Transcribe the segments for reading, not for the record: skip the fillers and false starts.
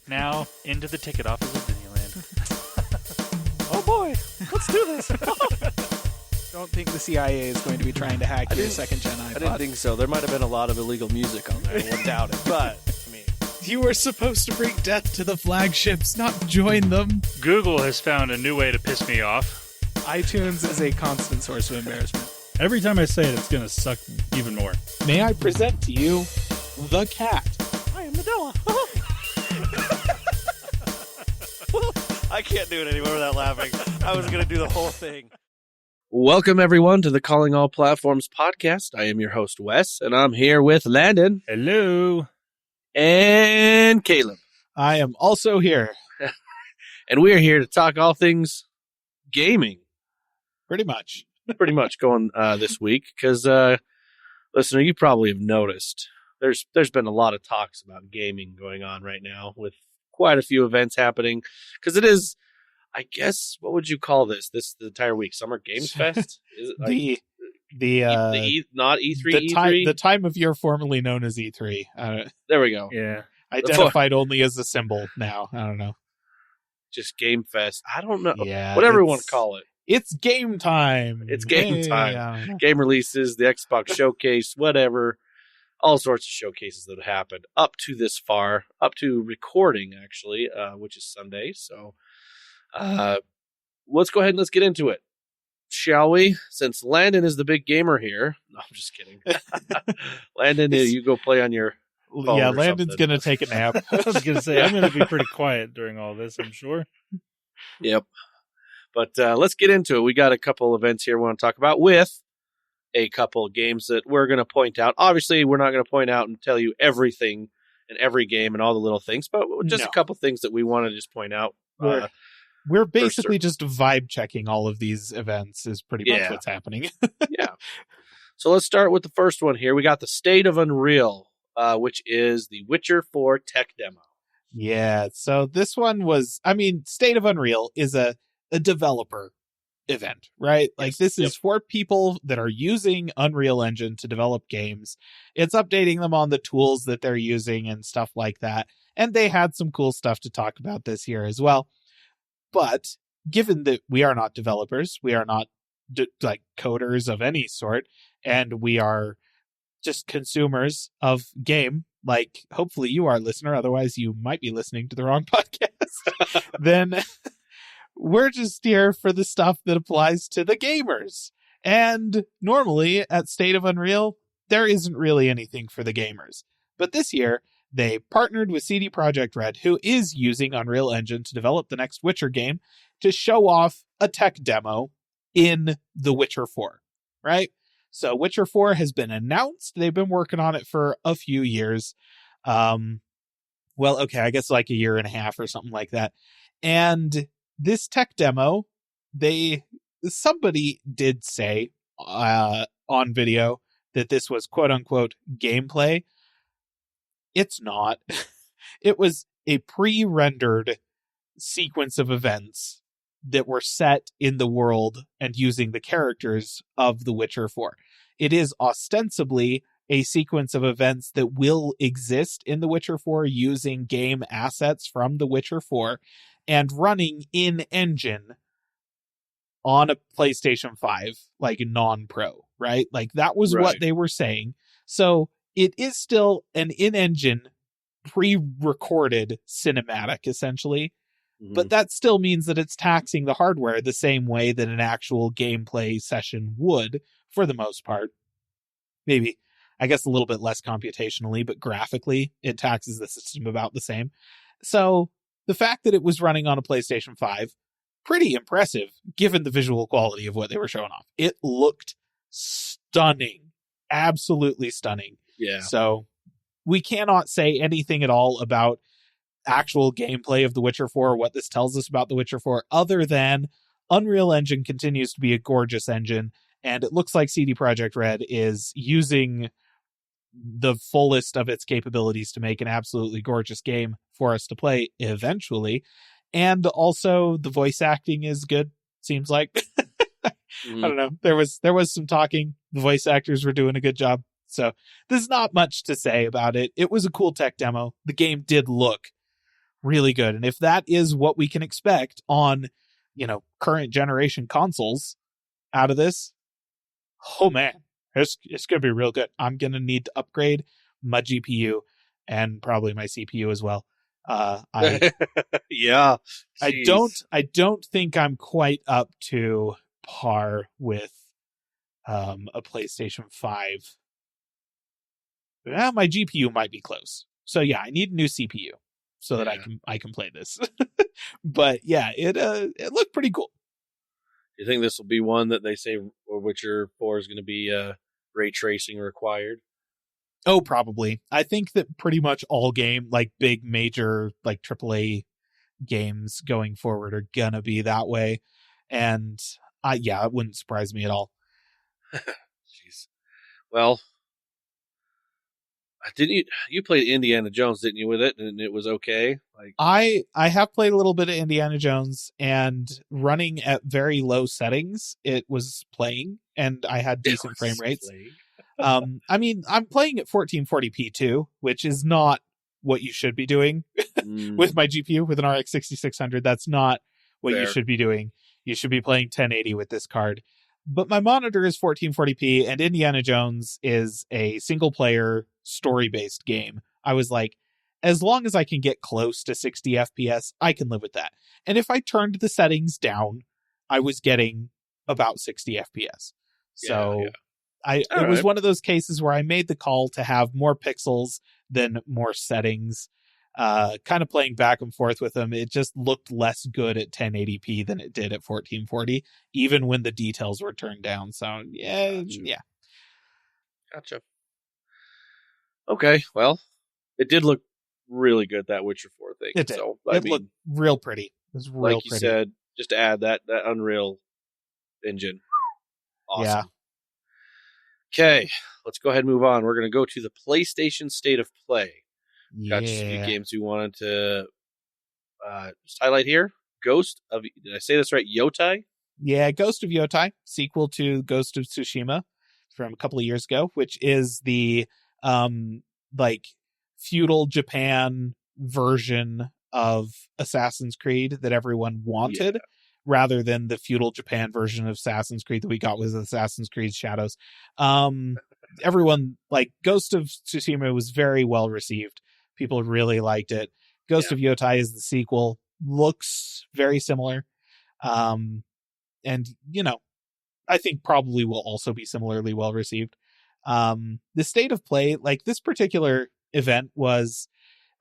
Now, into the ticket office of Disneyland. Oh boy, let's do this. Don't think the CIA is going to be trying to hack your second-gen iPod. I didn't think so. There might have been a lot of illegal music on there. I wouldn't doubt it. But, I mean... You were supposed to bring death to the flagships, not join them. Google has found a new way to piss me off. iTunes is a constant source of embarrassment. Every time I say it, it's going to suck even more. May I present to you the cat? I am Medela. I can't do it anymore without laughing. I was going to do the whole thing. Welcome, everyone, to the Calling All Platforms podcast. I am your host, Wes, and I'm here with Landon. Hello. And Caleb. I am also here. And we are here to talk all things gaming. Pretty much. Pretty much going this week, because, listener, you probably have noticed there's been a lot of talks about gaming going on right now with quite a few events happening, because it is, I guess, what would you call this the entire week? Summer Games Fest? Is it like not E3, the time of year formerly known as E3. There we go. Yeah. Identified only as a symbol now. I don't know. Just Game Fest. I don't know. Yeah, whatever you want to call it. It's game time. It's game time. Game releases, the Xbox Showcase, whatever. All sorts of showcases that have happened up to this far, up to recording, actually, which is Sunday. So let's go ahead and let's get into it, shall we? Since Landon is the big gamer here. No, I'm just kidding. Landon, you go play on your phone. Yeah, Landon's going to take a nap. I was going to say, I'm going to be pretty quiet during all this, I'm sure. Yep. But let's get into it. We got a couple events here we want to talk about with a couple of games that we're going to point out. Obviously, we're not going to point out and tell you everything in every game and all the little things, but just a couple things that we want to just point out. We're basically just vibe checking all of these events is pretty much what's happening. Yeah. So let's start with the first one here. We got the State of Unreal, which is the Witcher 4 tech demo. Yeah. So this one was, State of Unreal is a developer event, right? Like this is for people that are using Unreal Engine to develop games. It's updating them on the tools that they're using and stuff like that. And they had some cool stuff to talk about this year as well. But given that we are not developers, we are not like coders of any sort, and we are just consumers of game, like hopefully you are, listener, otherwise you might be listening to the wrong podcast, then we're just here for the stuff that applies to the gamers. And normally at State of Unreal, there isn't really anything for the gamers. But this year, they partnered with CD Projekt Red, who is using Unreal Engine to develop the next Witcher game, to show off a tech demo in The Witcher 4, right? So Witcher 4 has been announced. They've been working on it for a few years. I guess like a year and a half or something like that. And this tech demo, somebody did say on video that this was quote unquote gameplay. It's not. It was a pre-rendered sequence of events that were set in the world and using the characters of The Witcher 4. It is ostensibly a sequence of events that will exist in The Witcher 4 using game assets from The Witcher 4 and running in engine on a PlayStation 5, like non-pro, right? Like that was what they were saying. So it is still an in-engine, pre-recorded cinematic, essentially. Mm-hmm. But that still means that it's taxing the hardware the same way that an actual gameplay session would, for the most part. Maybe, I guess, a little bit less computationally, but graphically, it taxes the system about the same. So the fact that it was running on a PlayStation 5, pretty impressive, given the visual quality of what they were showing off. It looked stunning. Absolutely stunning. Yeah. So we cannot say anything at all about actual gameplay of The Witcher 4, or what this tells us about The Witcher 4, other than Unreal Engine continues to be a gorgeous engine, and it looks like CD Projekt Red is using the fullest of its capabilities to make an absolutely gorgeous game for us to play eventually. And also the voice acting is good, seems like. I don't know. There was some talking. The voice actors were doing a good job. So there's not much to say about it. It was a cool tech demo. The game did look really good. And if that is what we can expect on, current generation consoles out of this, oh man, it's going to be real good. I'm going to need to upgrade my GPU and probably my CPU as well. Yeah. I Jeez. don't think I'm quite up to par with a PlayStation 5. Well, my GPU might be close. So yeah, I need a new CPU so that I can play this. But yeah, it looked pretty cool. You think this will be one that they say Witcher 4 is going to be ray tracing required? Oh, probably. I think that pretty much all big major AAA games going forward are gonna be that way. And it wouldn't surprise me at all. Jeez. Well, didn't you played Indiana Jones, didn't you, with it? And it was okay? I have played a little bit of Indiana Jones, and running at very low settings, it was playing, and I had decent frame rates. I'm playing at 1440p too, which is not what you should be doing with my GPU, with an RX 6600. That's not what you should be doing. You should be playing 1080 with this card. But my monitor is 1440p, and Indiana Jones is a single player story-based game. I was like, as long as I can get close to 60 FPS, I can live with that. And if I turned the settings down, I was getting about 60 FPS. So it was one of those cases where I made the call to have more pixels than more settings. Kind of playing back and forth with them. It just looked less good at 1080p than it did at 1440, even when the details were turned down. So yeah. Gotcha. Okay, well, it did look really good, that Witcher 4 thing. It did. So, it looked real pretty. It was real like you pretty. said, just to add that Unreal Engine. Awesome. Yeah. Okay, let's go ahead and move on. We're going to go to the PlayStation State of Play. Yeah. Got just a few games we wanted to just highlight here. Ghost of, did I say this right? Yotai? Yeah, Ghost of Yotai, sequel to Ghost of Tsushima from a couple of years ago, which is the feudal Japan version of Assassin's Creed that everyone wanted, rather than the feudal Japan version of Assassin's Creed that we got with Assassin's Creed Shadows. Everyone, Ghost of Tsushima was very well received. People really liked it. Ghost of Yotai is the sequel. Looks very similar. And, I think probably will also be similarly well received. The State of Play, this particular event was,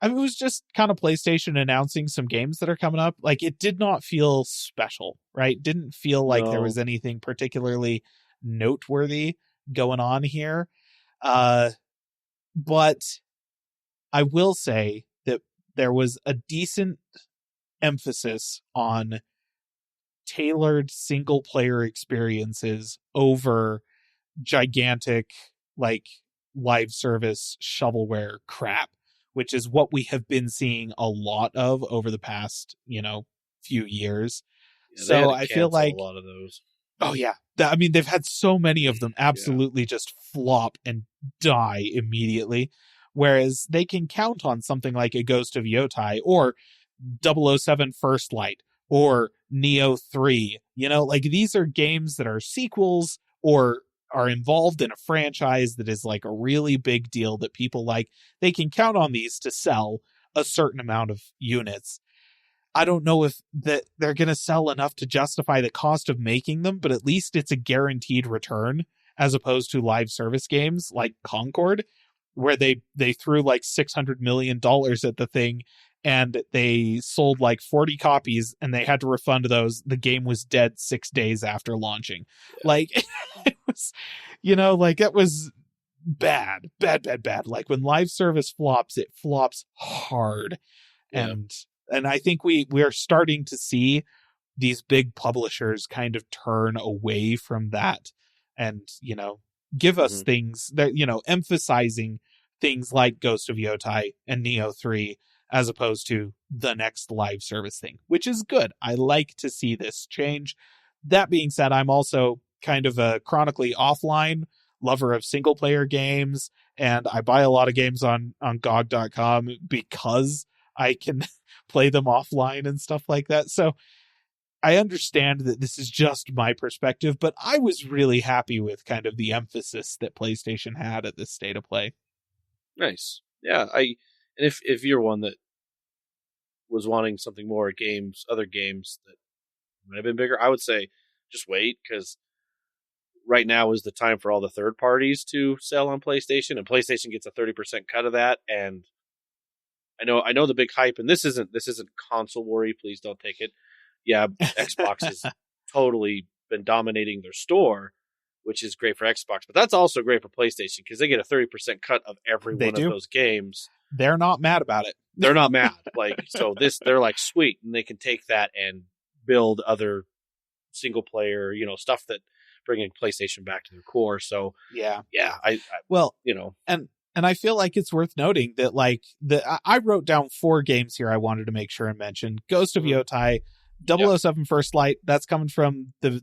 it was just kind of PlayStation announcing some games that are coming up. It did not feel special, right? Didn't feel like there was anything particularly noteworthy going on here. But I will say that there was a decent emphasis on tailored single player experiences over gigantic live service shovelware crap, which is what we have been seeing a lot of over the past few years. So I feel like a lot of those. Oh yeah, they've had so many of them absolutely just flop and die immediately, whereas they can count on something like a Ghost of Yotai or 007 First Light or Neo 3. These are games that are sequels or are involved in a franchise that is a really big deal that people like. They can count on these to sell a certain amount of units. I don't know if that they're going to sell enough to justify the cost of making them, but at least it's a guaranteed return, as opposed to live service games like Concord, where they threw $600 million at the thing and they sold 40 copies and they had to refund those. The game was dead 6 days after launching. It was, it was bad. When live service flops, it flops hard. Yeah. And I think we are starting to see these big publishers kind of turn away from that and, give us things that, emphasizing things like Ghost of Yotai and Neo 3 as opposed to the next live service thing, which is good. I like to see this change. That being said, I'm also kind of a chronically offline lover of single player games, and I buy a lot of games on GOG.com because I can play them offline and stuff like that. So I understand that this is just my perspective, but I was really happy with kind of the emphasis that PlayStation had at this state of play. Nice. Yeah, and if you're one that was wanting something more games, other games that might have been bigger, I would say just wait, because right now is the time for all the third parties to sell on PlayStation, and PlayStation gets a 30% cut of that. And I know the big hype, and this isn't console worry. Please don't take it. Yeah, Xbox has totally been dominating their store, which is great for Xbox, but that's also great for PlayStation because they get a 30% cut of every one of those games. They're not mad about it. They're not mad. They're like, sweet, and they can take that and build other single player, stuff that bringing PlayStation back to their core. So yeah, and I feel like it's worth noting that I wrote down 4 games here I wanted to make sure and mention. Ghost of Yotai, 007 First Light, that's coming from the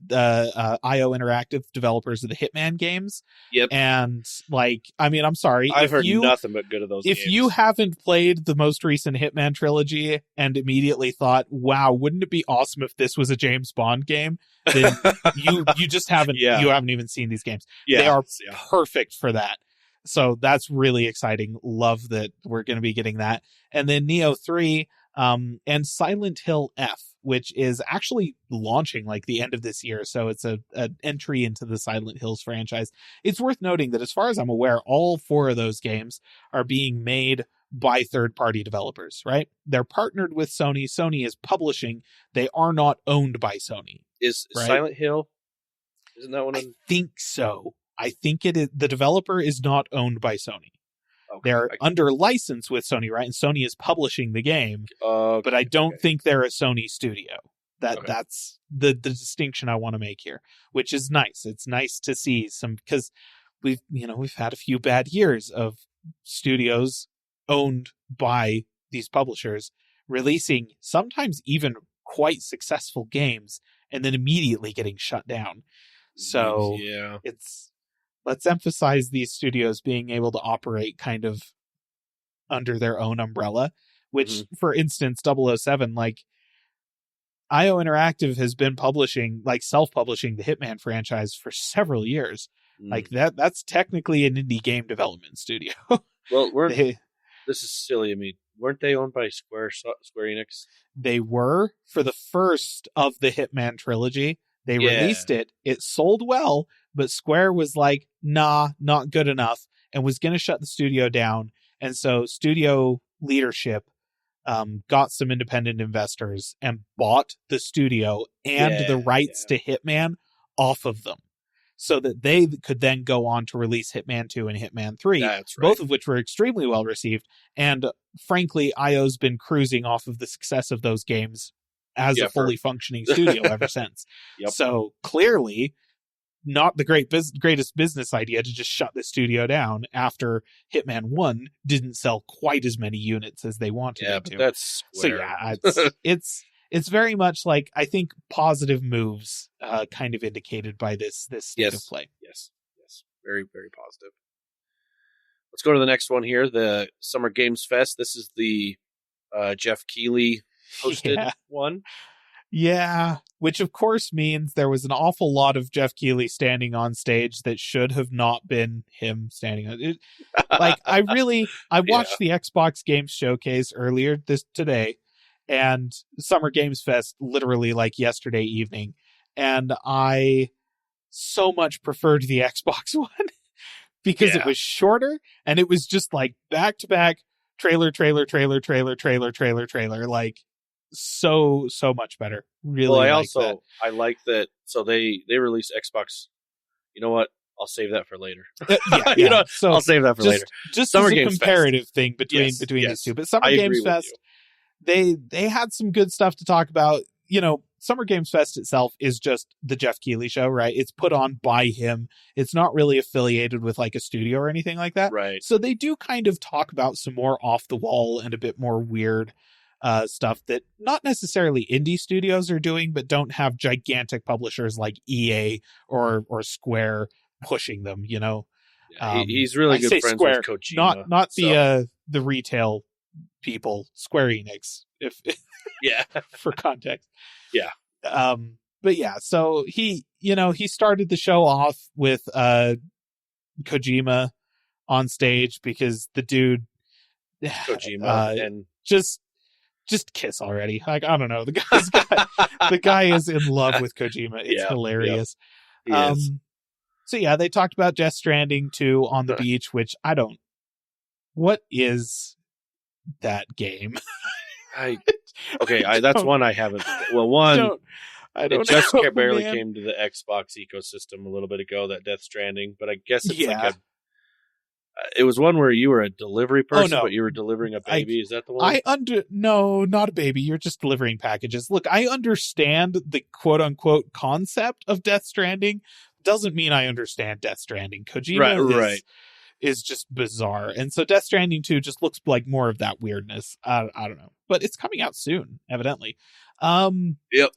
IO Interactive developers of the Hitman games. Yep. And I'm sorry, I've heard nothing but good of those games. If you haven't played the most recent Hitman trilogy and immediately thought, wow, wouldn't it be awesome if this was a James Bond game, then you just haven't you haven't even seen these games. They are perfect for that. So that's really exciting. Love that we're going to be getting that. And then Neo 3 and Silent Hill F, which is actually launching the end of this year. So it's an entry into the Silent Hills franchise. It's worth noting that as far as I'm aware, all 4 of those games are being made by third-party developers, right? They're partnered with Sony. Sony is publishing. They are not owned by Sony. Is right? Silent Hill? Isn't that one? I think so. I think it is. The developer is not owned by Sony. Okay. They're under license with Sony, right? And Sony is publishing the game, but I don't think they're a Sony studio. That's the distinction I want to make here, which is nice. It's nice to see some, because we've had a few bad years of studios owned by these publishers releasing sometimes even quite successful games and then immediately getting shut down. So let's emphasize these studios being able to operate kind of under their own umbrella, which, for instance, 007, IO Interactive has been publishing, self-publishing the Hitman franchise for several years. That's technically an indie game development studio. Well, this is silly of me. Weren't they owned by Square Enix? They were for the first of the Hitman trilogy. They released it. It sold well, but Square was like, nah, not good enough, and was going to shut the studio down. And so studio leadership got some independent investors and bought the studio and the rights to Hitman off of them, so that they could then go on to release Hitman 2 and Hitman 3, both of which were extremely well received. And frankly, IO's been cruising off of the success of those games as a fully functioning studio ever since. So clearly not the greatest business idea to just shut the studio down after Hitman 1 didn't sell quite as many units as they wanted it to. But that's Square. So it's very much I think positive moves kind of indicated by this state of play. Yes. Very, very positive. Let's go to the next one here, the Summer Games Fest. This is the Jeff Keighley hosted one. Yeah, which of course means there was an awful lot of Jeff Keighley standing on stage that should have not been him standing on it. I watched the Xbox Games Showcase earlier today, and Summer Games Fest literally yesterday evening, and I so much preferred the Xbox one because it was shorter and it was just back to back trailer, so much better. Really. Well, I like that. So they released Xbox. You know what? I'll save that for later. So I'll save that for later. Just Summer Games comparative Fest thing between these two. But Summer Games Fest, they had some good stuff to talk about. Summer Games Fest itself is just the Jeff Keighley show, right? It's put on by him. It's not really affiliated with a studio or anything like that. Right. So they do kind of talk about some more off the wall and a bit more weird stuff that not necessarily indie studios are doing, but don't have gigantic publishers like EA or Square pushing them, He's really good friends with Kojima. Not the retail people, Square Enix, if Yeah. for context. Yeah. But yeah, so he started the show off with Kojima on stage because the dude Kojima and just kiss already. Like, I don't know. The guy is in love with Kojima. It's hilarious. He is. So yeah, they talked about Death Stranding 2 on the beach, which what is that game? That's one I haven't. Well, one, I don't it just know, barely man. came to the Xbox ecosystem a little bit ago, that Death Stranding, but I guess it's it was one where you were a delivery person, but you were delivering a baby. Is that the one? No, not a baby. You're just delivering packages. Look, I understand the quote unquote concept of Death Stranding. Doesn't mean I understand Death Stranding. Kojima is just bizarre. And so Death Stranding 2 just looks like more of that weirdness. I don't know. But it's coming out soon, evidently. Yep.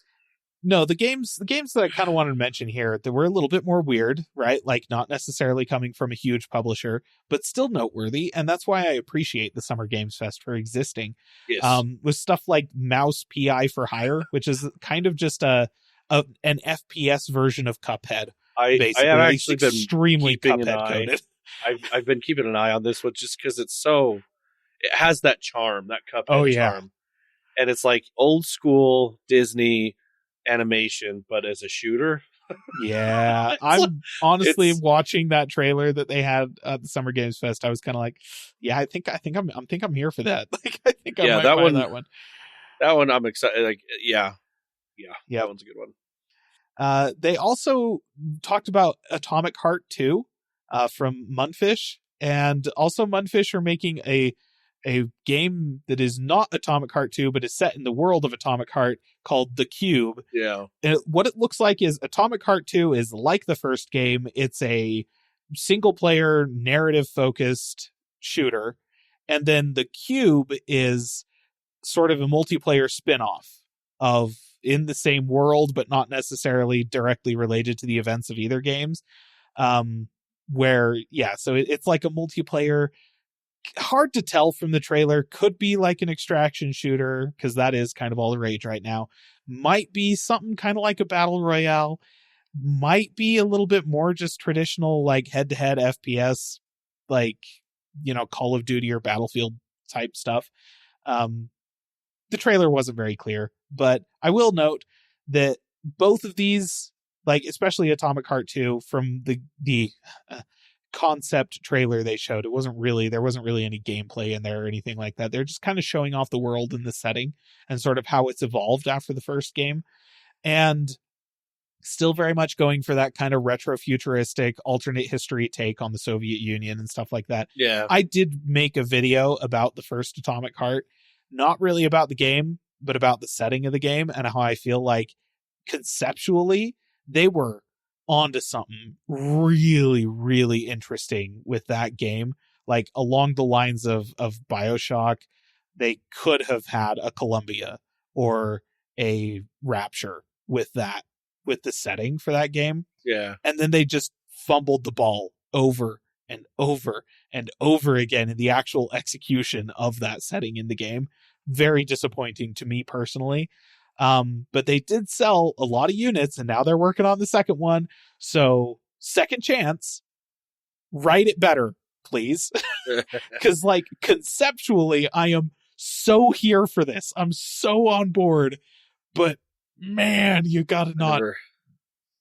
No, the games that I kind of wanted to mention here that were a little bit more weird, right? Like not necessarily coming from a huge publisher, but still noteworthy. And that's why I appreciate the Summer Games Fest for existing. Yes. With stuff like Mouse PI for Hire, which is kind of just an FPS version of Cuphead. I have actually been extremely keeping Cuphead coded. I've been keeping an eye on this one just because it has that charm, that Cuphead charm. And it's like old school Disney animation, but as a shooter. Yeah, I'm honestly watching that trailer that they had at the Summer Games Fest. I was kind of like, yeah, I think I'm here for that. Like, I think I might buy that one. That one I'm excited. Like, yeah, that one's a good one. They also talked about Atomic Heart 2 from Mundfish, and also Mundfish are making a game that is not Atomic Heart 2, but is set in the world of Atomic Heart called The Cube. Yeah. And what it looks like is Atomic Heart 2 is like the first game. It's a single-player, narrative-focused shooter. And then The Cube is sort of a multiplayer spin-off of in the same world, but not necessarily directly related to the events of either games. So it's like a multiplayer. Hard to tell from the trailer. Could be like an extraction shooter, because that is kind of all the rage right now. Might be something kind of like a battle royale. Might be a little bit more just traditional, like head-to-head FPS, like, Call of Duty or Battlefield type stuff. The trailer wasn't very clear, but I will note that both of these, like especially Atomic Heart 2, from the concept trailer they showed, there wasn't really any gameplay in there or anything like that. They're just kind of showing off the world and the setting and sort of how it's evolved after the first game, and still very much going for that kind of retro futuristic alternate history take on the Soviet Union and stuff like that. Yeah, I did make a video about the first Atomic Heart, not really about the game, but about the setting of the game and how I feel like conceptually they were onto something really, really interesting with that game. Like along the lines of BioShock, they could have had a Columbia or a Rapture with the setting for that game. Yeah. And then they just fumbled the ball over and over and over again in the actual execution of that setting in the game. Very disappointing to me personally. But they did sell a lot of units, and now they're working on the second one. So, second chance, write it better, please. Because, like, conceptually, I am so here for this. I'm so on board. But, man, you gotta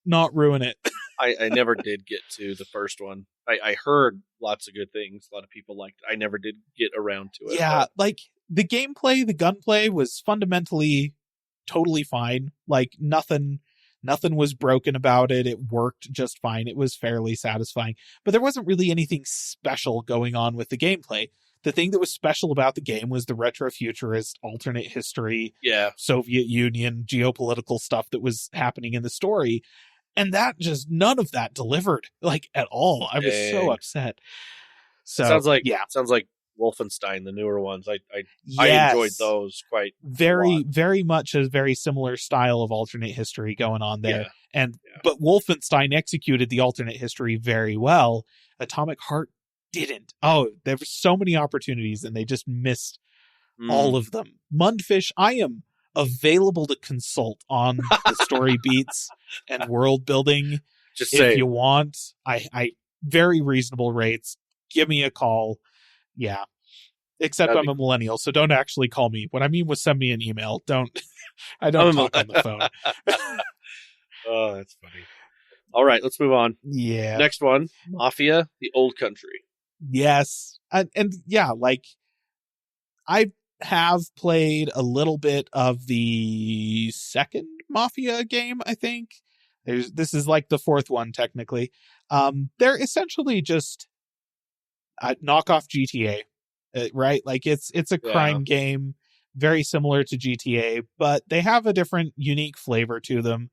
not ruin it. I never did get to the first one. I heard lots of good things. A lot of people liked it. I never did get around to it. Yeah, like, the gameplay, the gunplay was fundamentally totally fine. Like nothing was broken about it. It worked just fine. It was fairly satisfying, but there wasn't really anything special going on with the gameplay. The thing that was special about the game was the retrofuturist alternate history, Soviet Union geopolitical stuff that was happening in the story. And that just, none of that delivered, like, at all. I was so upset. So sounds like Wolfenstein, the newer ones. I enjoyed those quite very much a very similar style of alternate history going on there. But Wolfenstein executed the alternate history very well. Atomic Heart didn't. Oh, there were so many opportunities and they just missed all of them. Mundfish, I am available to consult on the story beats and world building. Just If say you want, I very reasonable rates. Give me a call. Yeah. Except That'd I'm a millennial, so don't actually call me. What I mean was send me an email. I don't talk on the phone. Oh, that's funny. All right, let's move on. Yeah. Next one, Mafia: The Old Country. Yes. And yeah, like I have played a little bit of the second Mafia game, I think. This is like the fourth one technically. They're essentially just a knockoff GTA, right? Like it's a crime game, very similar to GTA, but they have a different unique flavor to them.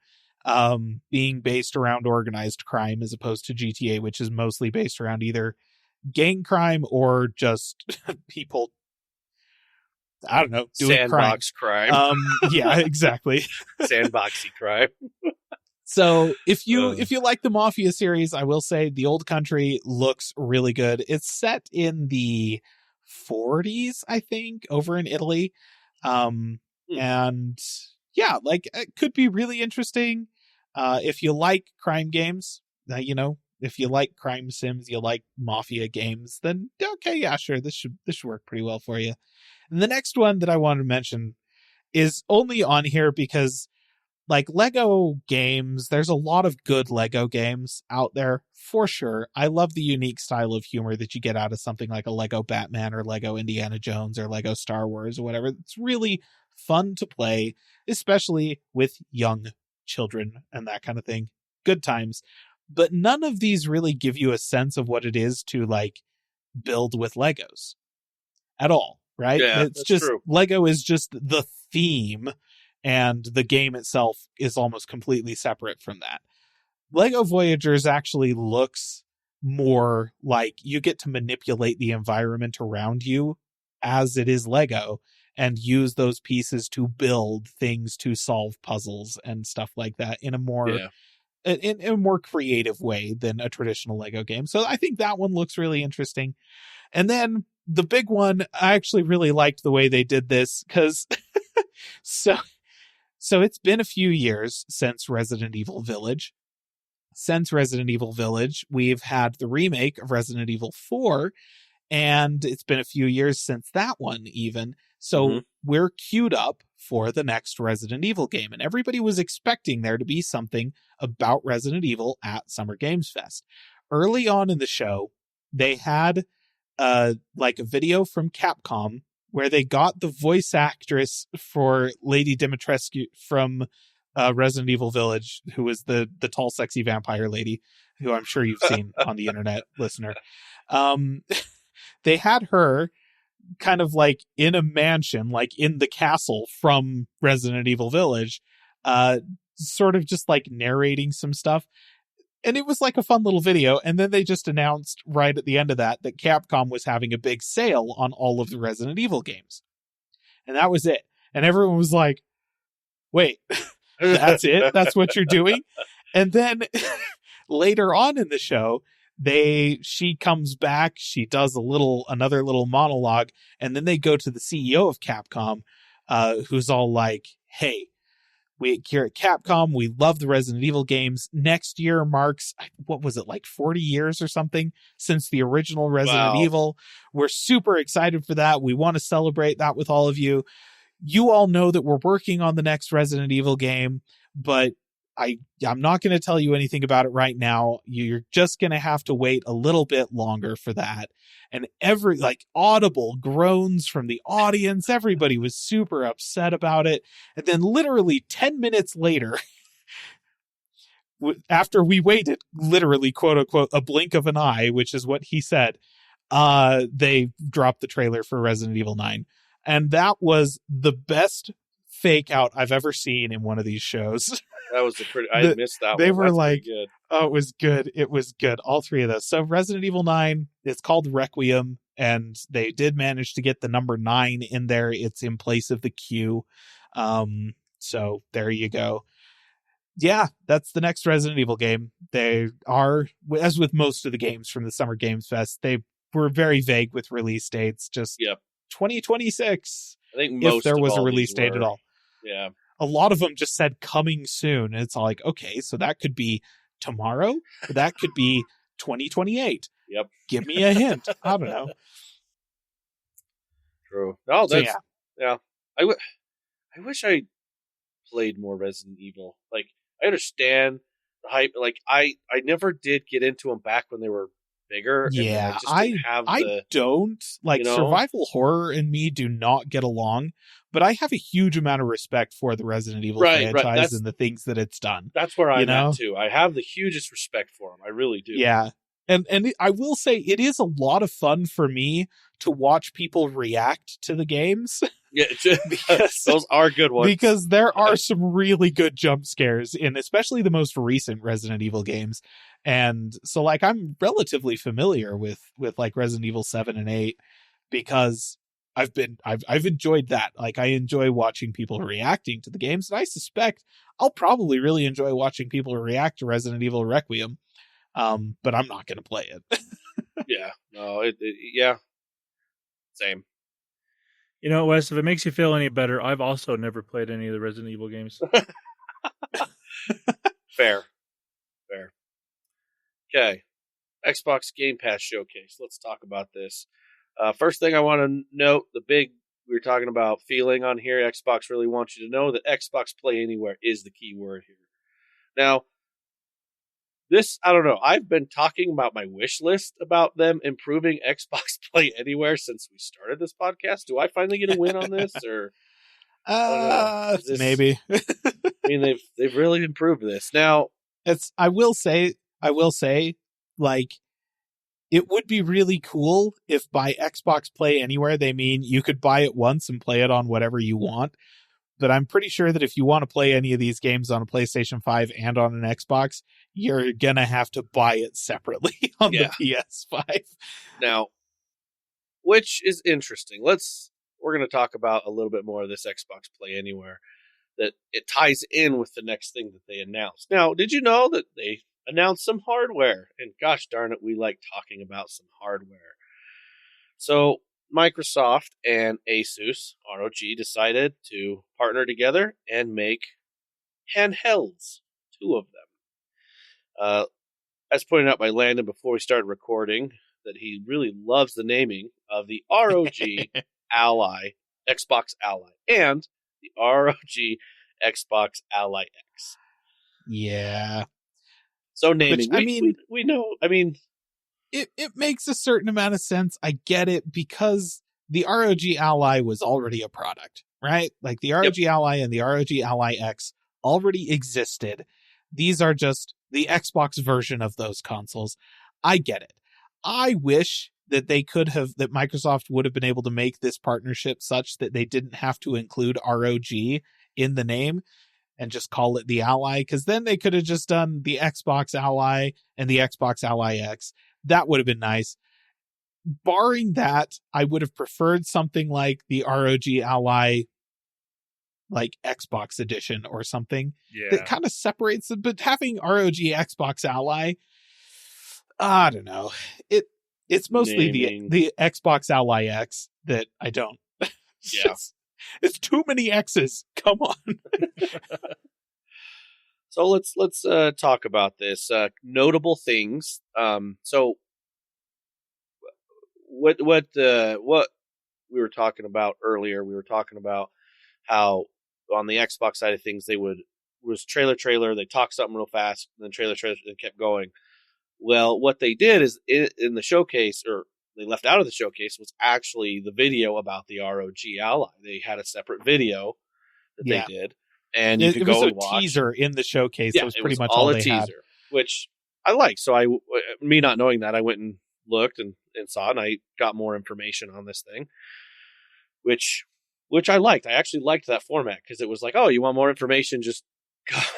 Being based around organized crime as opposed to GTA, which is mostly based around either gang crime or just people, I don't know, doing Sandbox crime. Yeah, exactly. Sandboxy crime. So if you like the Mafia series, I will say The Old Country looks really good. It's set in the 40s, I think, over in Italy. And yeah, like it could be really interesting. If you like crime games, if you like crime sims, you like Mafia games, then okay, yeah, sure, this should work pretty well for you. And the next one that I wanted to mention is only on here because, like, Lego games, there's a lot of good Lego games out there, for sure. I love the unique style of humor that you get out of something like a Lego Batman or Lego Indiana Jones or Lego Star Wars or whatever. It's really fun to play, especially with young children and that kind of thing. Good times. But none of these really give you a sense of what it is to, like, build with Legos at all, right? Yeah, it's that's just true. Lego is just the theme, and the game itself is almost completely separate from that. Lego Voyagers actually looks more like you get to manipulate the environment around you as it is Lego and use those pieces to build things, to solve puzzles and stuff like that in a more in a more creative way than a traditional Lego game. So I think that one looks really interesting. And then the big one, I actually really liked the way they did this because so it's been a few years since Resident Evil Village. Since Resident Evil Village, we've had the remake of Resident Evil 4, and it's been a few years since that one even. So we're queued up for the next Resident Evil game, and everybody was expecting there to be something about Resident Evil at Summer Games Fest. Early on in the show, they had like a video from Capcom where they got the voice actress for Lady Dimitrescu from Resident Evil Village, who was the tall, sexy vampire lady, who I'm sure you've seen on the internet, listener. They had her kind of like in a mansion, like in the castle from Resident Evil Village, sort of just like narrating some stuff. And it was like a fun little video. And then they just announced right at the end of that Capcom was having a big sale on all of the Resident Evil games. And that was it. And everyone was like, wait, that's it? That's what you're doing? And then later on in the show, she comes back, she does another little monologue, and then they go to the CEO of Capcom, who's all like, hey, we here at Capcom, we love the Resident Evil games. Next year marks, what was it, like 40 years or something since the original Resident Evil. We're super excited for that. We want to celebrate that with all of you. You all know that we're working on the next Resident Evil game, but I'm not going to tell you anything about it right now. You're just going to have to wait a little bit longer for that. And every audible groans from the audience. Everybody was super upset about it. And then literally 10 minutes later, after we waited literally, quote unquote, a blink of an eye, which is what he said, they dropped the trailer for Resident Evil 9. And that was the best fake out I've ever seen in one of these shows. That was I missed that one. They were That's like, good. Oh, it was good. It was good. All three of those. So Resident Evil 9, it's called Requiem, and they did manage to get the number 9 in there. It's in place of the Q. So there you go. Yeah, that's the next Resident Evil game. They are, as with most of the games from the Summer Games Fest, they were very vague with release dates. Just I 2026 think if most there of was a all release these date were. at all. Yeah. A lot of them just said coming soon. And it's all like, okay, so that could be tomorrow. That could be 2028. Yep. Give me a hint. I don't know. True. No, So, that's yeah. I wish I played more Resident Evil. Like, I understand the hype. Like, I never did get into them back when they were bigger. And then I Yeah, just didn't have I the, don't like you know? survival horror and me do not get along, but I have a huge amount of respect for the Resident Evil Right, franchise and the things that it's done. That's where I'm know? at too. I have the hugest respect for them. I really do. Yeah. And I will say it is a lot of fun for me to watch people react to the games Yeah, those are good ones. because there are some really good jump scares in especially the most recent Resident Evil games. And so like I'm relatively familiar with like Resident Evil 7 and 8 because I've enjoyed that. Like I enjoy watching people reacting to the games, and I suspect I'll probably really enjoy watching people react to Resident Evil Requiem. But I'm not going to play it. Yeah, no, yeah, same. You know, Wes, if it makes you feel any better, I've also never played any of the Resident Evil games. Fair. Okay, Xbox Game Pass Showcase. Let's talk about this. First thing I want to note, we were talking about feeling on here. Xbox really wants you to know that Xbox Play Anywhere is the key word here. Now, this, I don't know. I've been talking about my wish list about them improving Xbox Play Anywhere since we started this podcast. Do I finally get a win on this, or Maybe. I mean, they've really improved this. Now, I will say, like, it would be really cool if by Xbox Play Anywhere they mean you could buy it once and play it on whatever you want. But I'm pretty sure that if you want to play any of these games on a PlayStation 5 and on an Xbox, you're going to have to buy it separately on the PS5. Now, which is interesting. We're going to talk about a little bit more of this Xbox Play Anywhere, that it ties in with the next thing that they announced. Now, did you know that they announced some hardware? And gosh darn it, we like talking about some hardware. So, Microsoft and Asus, ROG, decided to partner together and make handhelds, 2 of them. As pointed out by Landon before we started recording, that he really loves the naming of the ROG Ally, Xbox Ally, and the ROG Xbox Ally X. Yeah. So naming, Which, we know, I mean... It makes a certain amount of sense. I get it because the ROG Ally was already a product, right? Like the ROG Ally and the ROG Ally X already existed. These are just the Xbox version of those consoles. I get it. I wish that that Microsoft would have been able to make this partnership such that they didn't have to include ROG in the name and just call it the Ally, because then they could have just done the Xbox Ally and the Xbox Ally X. That would have been nice. Barring that, I would have preferred something like the ROG Ally, like Xbox Edition or something that kind of separates them. But having ROG Xbox Ally, I don't know. It's mostly the Xbox Ally X that I don't. It's too many X's. Come on. So let's talk about this. Notable things. So what we were talking about earlier, we were talking about how on the Xbox side of things was trailer, they talked something real fast, and then trailer, and kept going. Well, what they did is in the showcase, or they left out of the showcase, was actually the video about the ROG Ally. They had a separate video that they did. And you could go and watch. It was a teaser in the showcase. Yeah, that was it pretty was much all a they teaser, had. which I like. So me not knowing that, I went and looked and saw it, and I got more information on this thing, which I liked. I actually liked that format because it was like, oh, you want more information? Just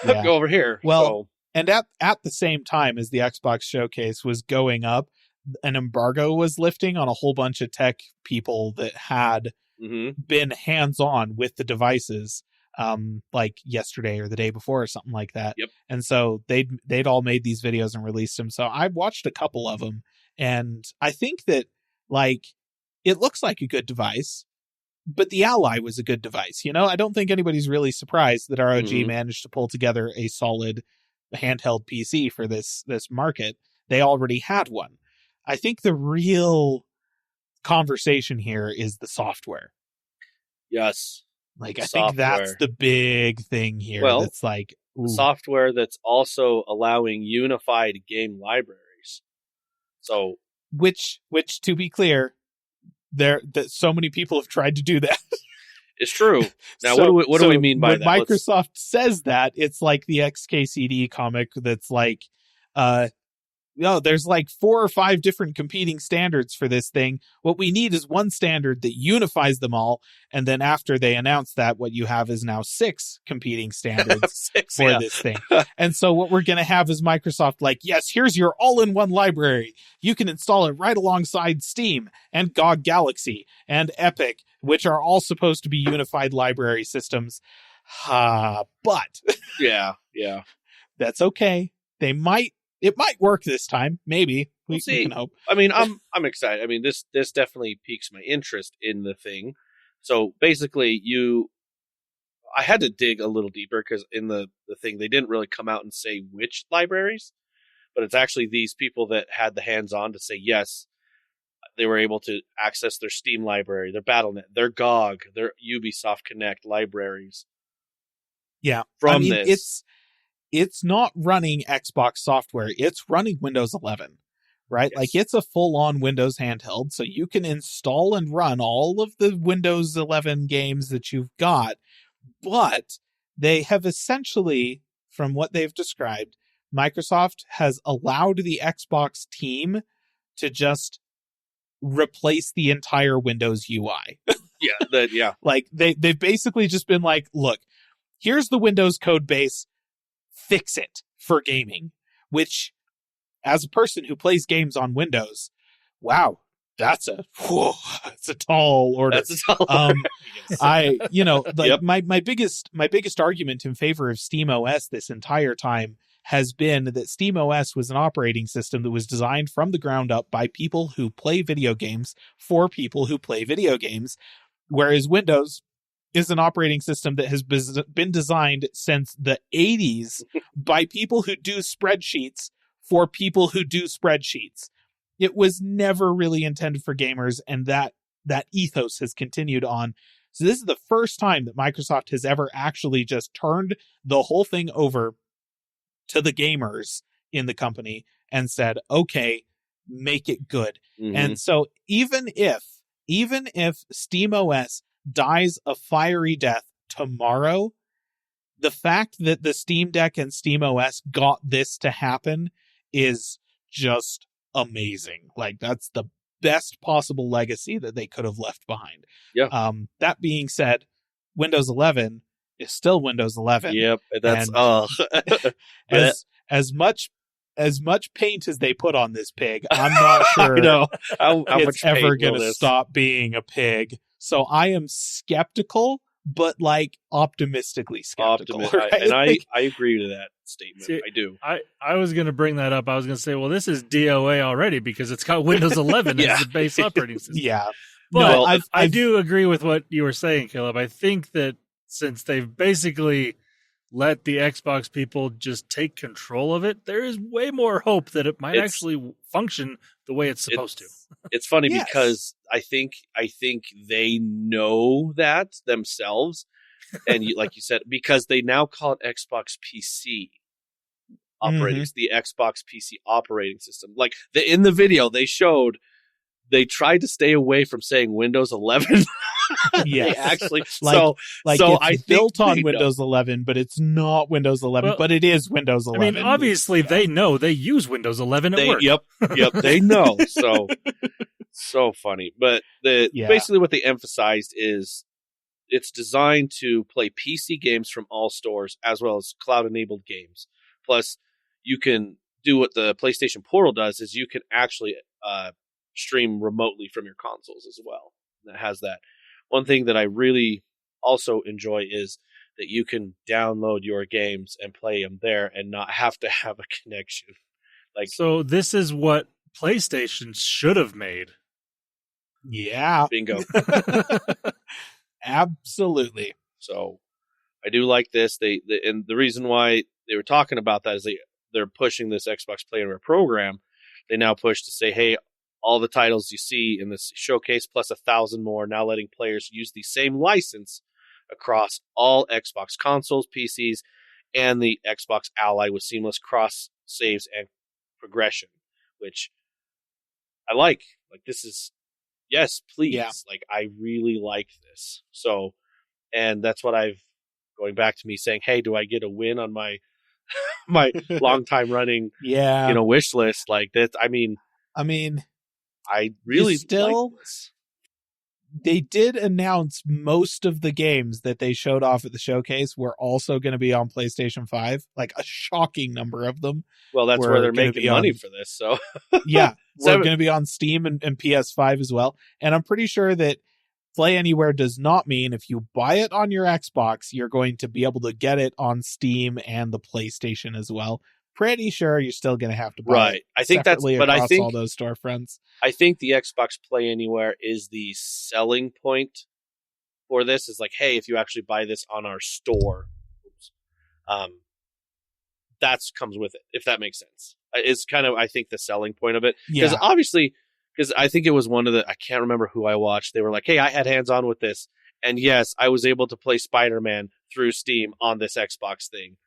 go over here. Well, and at the same time as the Xbox showcase was going up, an embargo was lifting on a whole bunch of tech people that had been hands-on with the devices. Like yesterday or the day before or something like that. Yep. And so they'd all made these videos and released them. So I watched a couple of them, and I think that like it looks like a good device. but the Ally was a good device. I don't think anybody's really surprised that ROG Mhm. managed to pull together a solid handheld PC for this market. They already had one. I think the real conversation here is the software. Yes. Like, I think that's the big thing here. Well, that's like, the software that's also allowing unified game libraries. So, which to be clear, that so many people have tried to do that. it's true. Now, So- what do we mean by when that? Let's- Microsoft says that, it's like the XKCD comic that's like, there's like 4 or 5 different competing standards for this thing. What we need is one standard that unifies them all. And then after they announce that, what you have is now 6 competing standards Six, for yeah. this thing. And so what we're going to have is Microsoft like, yes, here's your all-in-one library. You can install it right alongside Steam and GOG Galaxy and Epic, which are all supposed to be unified library systems. But Yeah. that's okay. It might work this time. Maybe we We'll see. can hope. I mean, I'm excited. I mean, this definitely piques my interest in the thing. So basically, I had to dig a little deeper because in the thing they didn't really come out and say which libraries, but it's actually these people that had the hands-on to say yes, they were able to access their Steam library, their BattleNet, their GOG, their Ubisoft Connect libraries. Yeah, From this. It's not running Xbox software. It's running Windows 11, right? Yes. Like, it's a full-on Windows handheld, so you can install and run all of the Windows 11 games that you've got. But they have essentially, from what they've described, Microsoft has allowed the Xbox team to just replace the entire Windows UI. Yeah. Like, they've basically just been like, look, here's the Windows code base. Fix it for gaming, which, as a person who plays games on Windows, wow, that's a tall order. That's all. Like, my biggest argument in favor of SteamOS this entire time has been that SteamOS was an operating system that was designed from the ground up by people who play video games for people who play video games, whereas Windows is an operating system that has been designed since the 80s by people who do spreadsheets for people who do spreadsheets. It was never really intended for gamers, and that ethos has continued on. So this is the first time that Microsoft has ever actually just turned the whole thing over to the gamers in the company and said, okay, make it good. Mhm. And so even if SteamOS dies a fiery death tomorrow, the fact that the Steam Deck and SteamOS got this to happen is just amazing. Like, that's the best possible legacy that they could have left behind. Yeah. That being said, Windows 11 is still Windows 11. Yep. That's And as much paint as they put on this pig, I'm not sure I know how it's much ever paint going will to this- stop being a pig. So I am skeptical, but like optimistically skeptical. Right? And Like, I agree to that statement. See, I do. I was going to bring that up. I was going to say, well, this is DOA already because it's got Windows 11 Yeah. as the base operating system. yeah. But No, I I've do agree with what you were saying, Caleb. I think that since they've basically let the Xbox people just take control of it, there is way more hope that it might It's- actually function the way it's supposed to. It's funny Yes. because I think they know that themselves, and like you said, because they now call it Xbox PC operating, the Xbox PC operating system. Like in the video they showed, they tried to stay away from saying Windows 11. Yeah. They actually, Like- so it's I think built on they know. Windows 11, but it's not Windows 11, Well, but it is Windows I 11. mean, obviously they know they use Windows 11 at work. Yep, they know. So funny. But Yeah. basically what they emphasized is it's designed to play PC games from all stores as well as cloud-enabled games. Plus, you can do what the PlayStation Portal does is you can actually stream remotely from your consoles as well. That has that. One thing that I really also enjoy is that you can download your games and play them there and not have to have a connection. Like, So this is what PlayStation should have made. Yeah. bingo. Absolutely. So I do like this. And the reason why they were talking about that is they're pushing this Xbox Play Anywhere program. They now push to say, hey, all the titles you see in this showcase plus 1,000 more, now letting players use the same license across all Xbox consoles, PCs, and the Xbox Ally with seamless cross saves and progression, which I like. Like, this is, yes, please. Yeah. Like, I really like this. So, and that's what going back to me saying, hey, do I get a win on my my long time running wish list? Like that, I mean I really still like this. They did announce most of the games that they showed off at the showcase were also going to be on PlayStation 5, like a shocking number of them. Well, that's where they're making money for this. So yeah, we're going to be on Steam and PS5 as well. And I'm pretty sure that Play Anywhere does not mean if you buy it on your Xbox, you're going to be able to get it on Steam and the PlayStation as well. Pretty sure you're still going to have to buy it. I think that's, but I think all those storefronts. I think the Xbox Play Anywhere is the selling point for this. Is like, hey, if you actually buy this on our store, that comes with it. If that makes sense, it's kind of, I think, the selling point of it. Because obviously, because I think it was one of the, I can't remember who I watched. They were like, hey, I had hands on with this, and yes, I was able to play Spider-Man through Steam on this Xbox thing.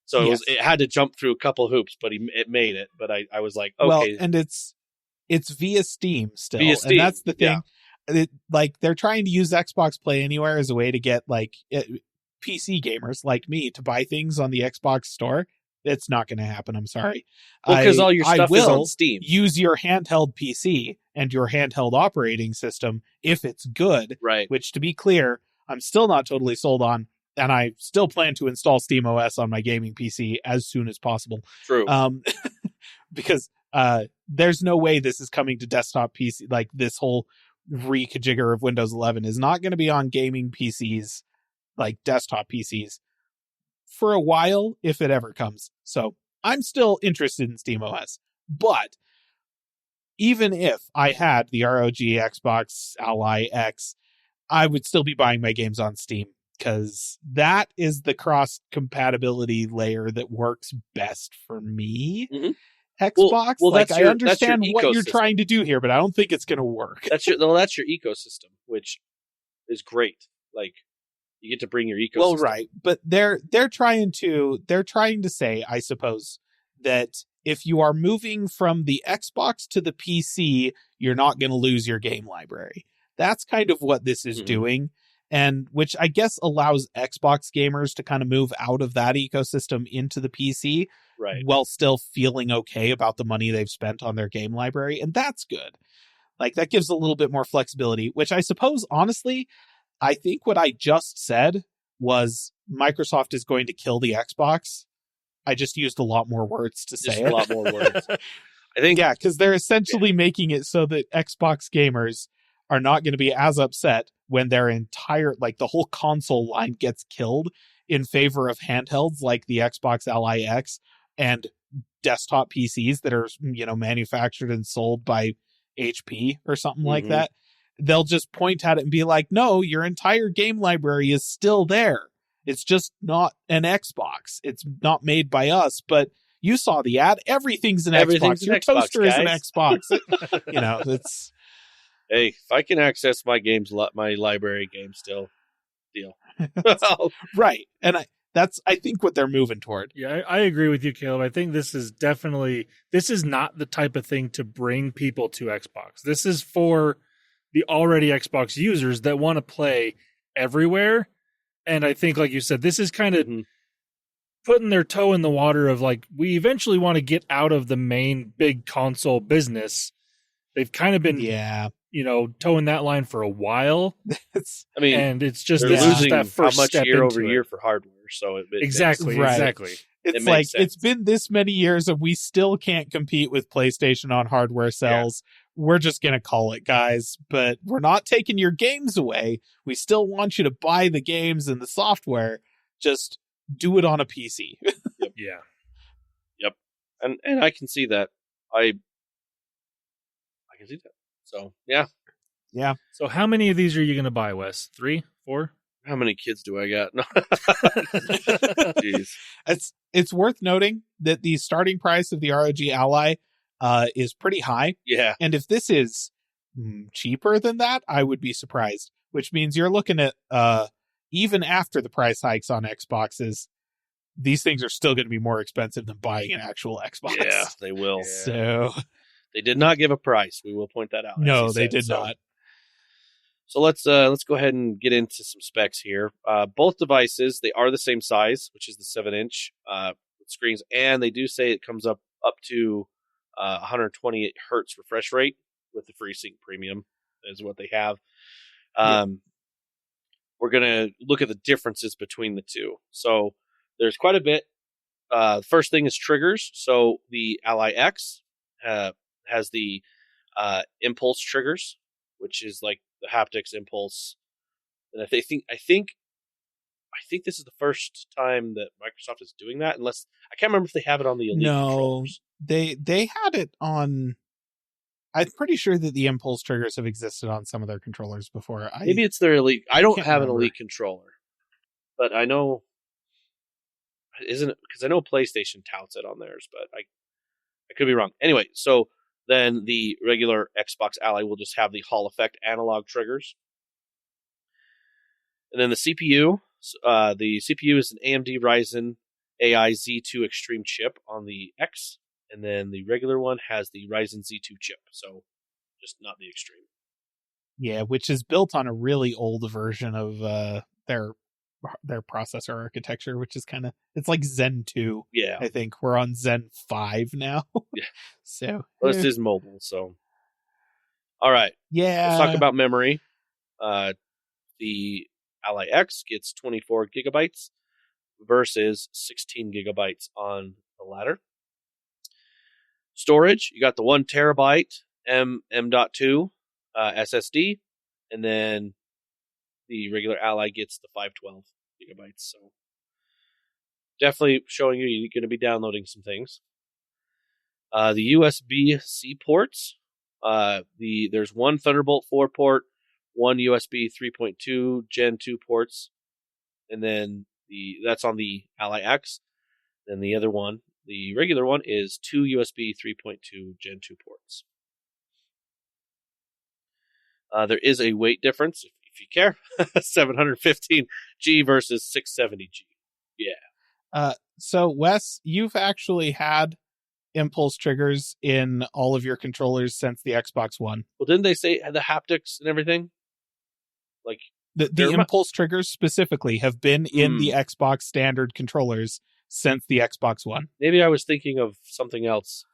So it had to jump through a couple hoops, but it made it. But I was like, okay. Well, and it's via Steam still. Via Steam, and that's the thing. Yeah. Like, they're trying to use Xbox Play Anywhere as a way to get like PC gamers like me to buy things on the Xbox store. It's not going to happen. I'm sorry. Well, because all your stuff is on Steam. Use your handheld PC and your handheld operating system if it's good. Right. Which, to be clear, I'm still not totally sold on. And I still plan to install SteamOS on my gaming PC as soon as possible. True. Because there's no way this is coming to desktop PC. Like, this whole rejigger of Windows 11 is not going to be on gaming PCs, like desktop PCs, for a while, if it ever comes. So I'm still interested in SteamOS. But even if I had the ROG Xbox Ally X, I would still be buying my games on Steam, because that is the cross compatibility layer that works best for me. Mm-hmm. Xbox, well, like, I understand what you're trying to do here, but I don't think it's going to work. That's your ecosystem, which is great. Like, you get to bring your ecosystem. Well, right, but they're trying to say, I suppose, that if you are moving from the Xbox to the PC, you're not going to lose your game library. That's kind of what this is doing. And which I guess allows Xbox gamers to kind of move out of that ecosystem into the PC, right, while still feeling okay about the money they've spent on their game library. And that's good. Like, that gives a little bit more flexibility, which I suppose, honestly, I think what I just said was Microsoft is going to kill the Xbox. I just used a lot more words to say it. A lot more words. I think, yeah, because they're essentially making it so that Xbox gamers are not going to be as upset when their entire, like, the whole console line gets killed in favor of handhelds like the Xbox Ally X and desktop PCs that are, manufactured and sold by HP or something like that. They'll just point at it and be like, no, your entire game library is still there. It's just not an Xbox. It's not made by us, but you saw the ad. Everything's an Xbox. Your toaster is an Xbox. It's... Hey, if I can access my library games still, deal. Right. And I think what they're moving toward. Yeah, I agree with you, Caleb. I think this is not the type of thing to bring people to Xbox. This is for the already Xbox users that want to play everywhere. And I think, like you said, this is kind of putting their toe in the water of, like, we eventually want to get out of the main big console business. They've kind of been, towing that line for a while. And it's just losing that first how much step year into over year for hardware. So exactly. It's like, it's been this many years and we still can't compete with PlayStation on hardware sales. Yeah. We're just going to call it, guys, but we're not taking your games away. We still want you to buy the games and the software. Just do it on a PC. Yep. Yeah. Yep. And I can see that. I can see that. So, yeah. Yeah. So how many of these are you going to buy, Wes? 3, 4? How many kids do I got? No. Jeez. It's worth noting that the starting price of the ROG Ally is pretty high. Yeah. And if this is cheaper than that, I would be surprised. Which means you're looking at, even after the price hikes on Xboxes, these things are still going to be more expensive than buying an actual Xbox. Yeah, they will. So They did not give a price. We will point that out. no, they did not. So let's go ahead and get into some specs here. Both devices, they are the same size, which is the 7-inch screens, and they do say it comes up to 128 hertz refresh rate with the FreeSync Premium is what they have. We're gonna look at the differences between the two. So there's quite a bit. First thing is triggers. So the Ally X has the impulse triggers, which is like the haptics impulse. And I think this is the first time that Microsoft is doing that. Unless I can't remember if they have it on the Elite controllers. They had it on. I'm pretty sure that the impulse triggers have existed on some of their controllers before. Maybe it's their Elite. I don't have remember. an Elite controller, but I know. Isn't it because I know PlayStation touts it on theirs, but I could be wrong. Anyway, so then the regular Xbox Ally will just have the Hall effect analog triggers, and then the CPU. The CPU is an AMD Ryzen AI Z2 Extreme chip on the X, and then the regular one has the Ryzen Z2 chip. So just not the Extreme. Yeah, which is built on a really old version of their processor architecture, which is it's like Zen 2. Yeah. I think we're on Zen 5 now. Yeah. So well, this is mobile, so all right. Yeah. Let's talk about memory. The Ally X gets 24 gigabytes versus 16 gigabytes on the latter. Storage, you got the 1 terabyte M.2 SSD, and then the regular Ally gets the 512 gigabytes. So definitely showing you're going to be downloading some things. The USB-C ports, there's one Thunderbolt 4 port, one USB 3.2 Gen 2 ports, and then that's on the Ally X. Then the other one, the regular one, is 2 USB 3.2 Gen 2 ports. There is a weight difference, if you care. 715G versus 670G. Yeah. So, Wes, you've actually had impulse triggers in all of your controllers since the Xbox One. Well, didn't they say the haptics and everything? Like the impulse triggers specifically have been in the Xbox standard controllers since the Xbox One. Maybe I was thinking of something else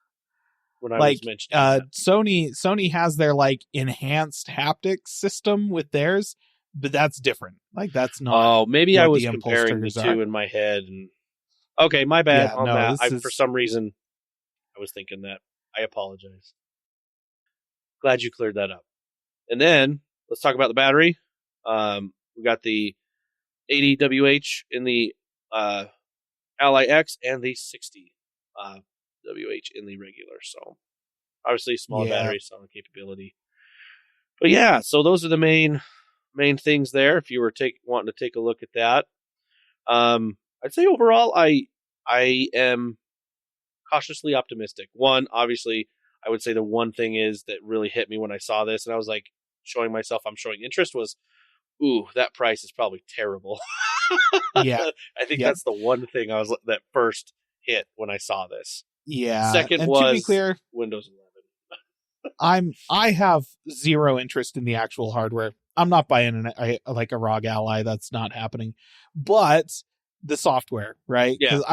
when I was mentioning that. Sony has their enhanced haptics system with theirs, but that's different. That's not. Oh, maybe I was impulse comparing the triggers two are. in my head. And okay, my bad on that. For some reason, I was thinking that. I apologize. Glad you cleared that up. And then let's talk about the battery. We got the 80 WH in the Ally X and the 60 WH in the regular. So obviously smaller battery, smaller capability. But yeah, so those are the main things there. If you were wanting to take a look at that, I'd say overall I am cautiously optimistic. One, obviously, I would say the one thing is that really hit me when I saw this, and I was like showing myself I'm showing interest was, ooh, that price is probably terrible. Yeah, I think that's the one thing that first hit when I saw this. Yeah. Second and was to be clear, Windows 11. I have zero interest in the actual hardware. I'm not buying a ROG Ally. That's not happening. But the software, right? Yeah. Because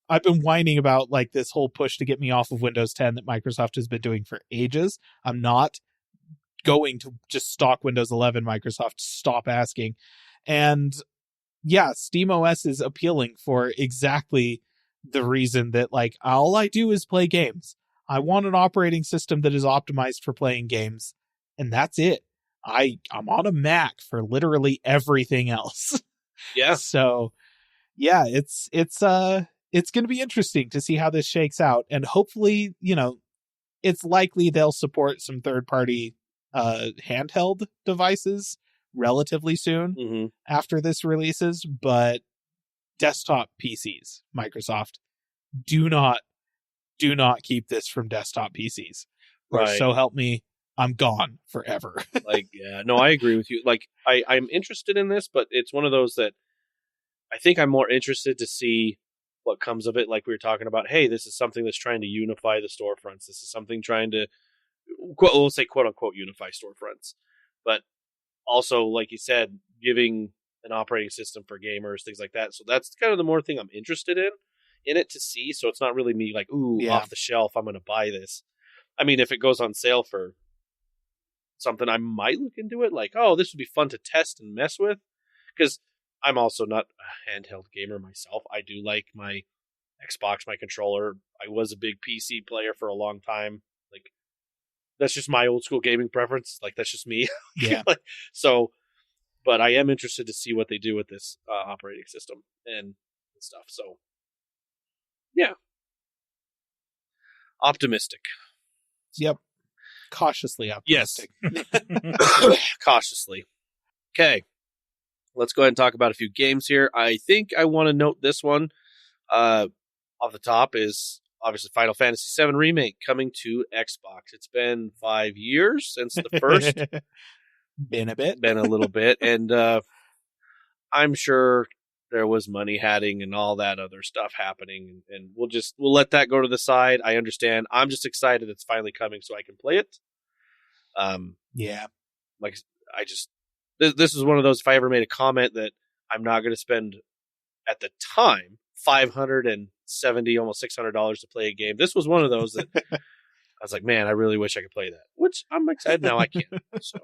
I've been whining about this whole push to get me off of Windows 10 that Microsoft has been doing for ages. I'm not going to just stock Windows 11. Microsoft, stop asking. And yeah, SteamOS is appealing for exactly the reason that all I do is play games. I want an operating system that is optimized for playing games, and that's it. I'm on a Mac for literally everything else. Yeah. So yeah, it's going to be interesting to see how this shakes out, and hopefully, it's likely they'll support some third-party handheld devices relatively soon Mm-hmm. after this releases, but desktop PCs, Microsoft, do not keep this from desktop PCs. Or Right. so help me, I'm gone forever. Like, yeah, no, I agree with you. Like, I'm interested in this, but it's one of those that I think I'm more interested to see what comes of it. Like we were talking about, hey, this is something that's trying to unify the storefronts. This is something trying to, we'll say, quote unquote, unify storefronts. But also, like you said, giving an operating system for gamers, things like that. So that's kind of the more thing I'm interested in it to see. So it's not really me like, ooh, Yeah. off the shelf, I'm going to buy this. I mean, if it goes on sale for something, I might look into it. Like, oh, this would be fun to test and mess with. Because I'm also not a handheld gamer myself. I do like my Xbox, my controller. I was a big PC player for a long time. Like, that's just my old school gaming preference. Like, that's just me. Yeah. So, but I am interested to see what they do with this operating system and stuff. So, yeah. Optimistic. Yep. Cautiously Yes. optimistic. Cautiously. Okay. Let's go ahead and talk about a few games here. I think I want to note this one off the top is obviously Final Fantasy VII Remake coming to Xbox. It's been 5 years since the first. Been a bit. Been a little bit. And I'm sure there was money hatting and all that other stuff happening. And we'll let that go to the side. I understand. I'm just excited it's finally coming so I can play it. Yeah. Like, this is one of those, if I ever made a comment that I'm not going to spend at the time $570, almost $600 to play a game. This was one of those that I was like, man, I really wish I could play that, which I'm excited now I can. So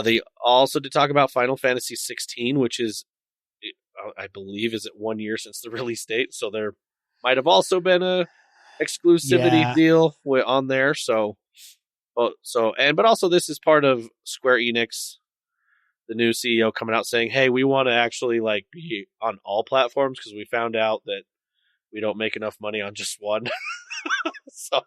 they also did talk about Final Fantasy 16, which is, I believe, is it 1 year since the release date. So there might have also been a exclusivity deal on there. But also this is part of Square Enix, the new CEO coming out saying, hey, we want to actually like be on all platforms because we found out that we don't make enough money on just one. So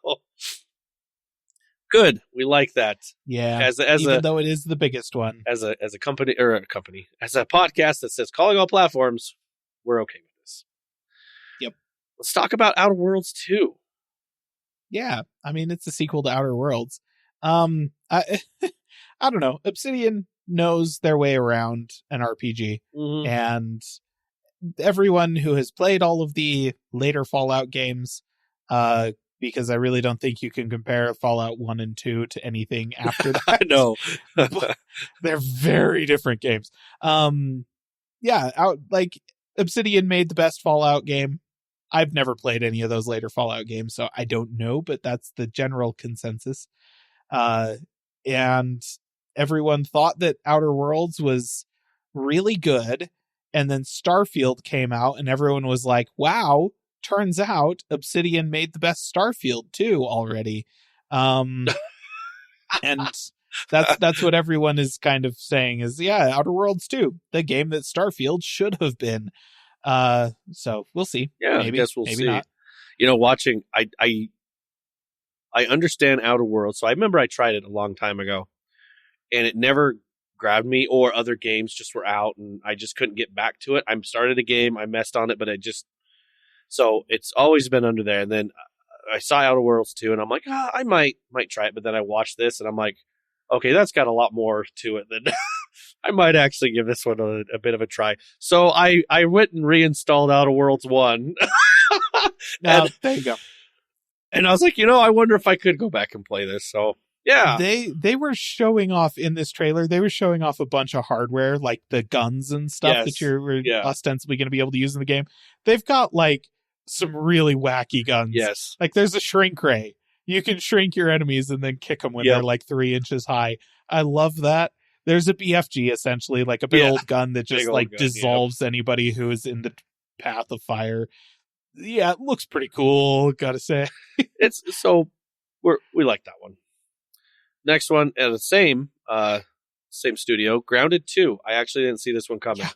good. We like that. Yeah. Even though it is the biggest one. As a company, as a podcast that says calling all platforms, we're okay with this. Yep. Let's talk about Outer Worlds 2. Yeah. I mean, it's a sequel to Outer Worlds. I don't know. Obsidian knows their way around an RPG, Mm-hmm. and everyone who has played all of the later Fallout games, because I really don't think you can compare Fallout 1 and 2 to anything after that. I know. They're very different games. Obsidian made the best Fallout game. I've never played any of those later Fallout games, so I don't know, but that's the general consensus. And everyone thought that Outer Worlds was really good, and then Starfield came out, and everyone was like, wow, turns out Obsidian made the best Starfield too already. And that's what everyone is kind of saying is, yeah, Outer Worlds 2, the game that Starfield should have been. So we'll see. Yeah, maybe, I guess we'll maybe see. Not. You know, watching, I understand Outer Worlds, so I remember I tried it a long time ago, and it never grabbed me, or other games just were out, and I just couldn't get back to it. I started a game, I messed on it, but so it's always been under there. And then I saw Outer Worlds 2, and I'm like, I might try it, but then I watched this, and I'm like, okay, that's got a lot more to it than I might actually give this one a bit of a try. So I went and reinstalled Outer Worlds 1. There you go. And I was like, I wonder if I could go back and play this. So, yeah. They were showing off in this trailer. They were showing off a bunch of hardware, like the guns and stuff that you're ostensibly going to be able to use in the game. They've got like some really wacky guns. Yes. Like there's a shrink ray. You can shrink your enemies and then kick them when they're like 3 inches high. I love that. There's a BFG, essentially, like a big old gun that just like dissolves anybody who is in the path of fire. Yeah, it looks pretty cool, gotta say. It's so we like that one. Next one, at the same studio, Grounded 2. I actually didn't see this one coming.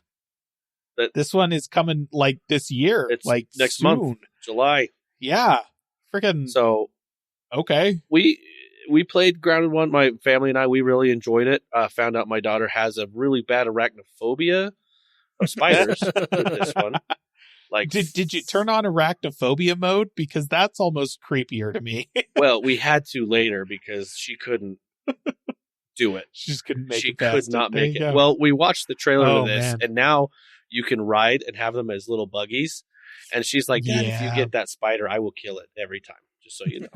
Yeah. This one is coming like this year. It's like next soon. month, July. Yeah. Freaking. So okay. We we played Grounded 1. My family and I, we really enjoyed it. Found out my daughter has a really bad arachnophobia of spiders with this one. Like, did you turn on arachnophobia mode? Because that's almost creepier to me. well, we had to later because she couldn't do it. She just couldn't make She it could past not it. There make you it. go. Well, we watched the trailer Oh, to this, man. and now you can ride and have them as little buggies. And she's like, Dad, if you Yeah. get that spider, I will kill it every time, just so you know.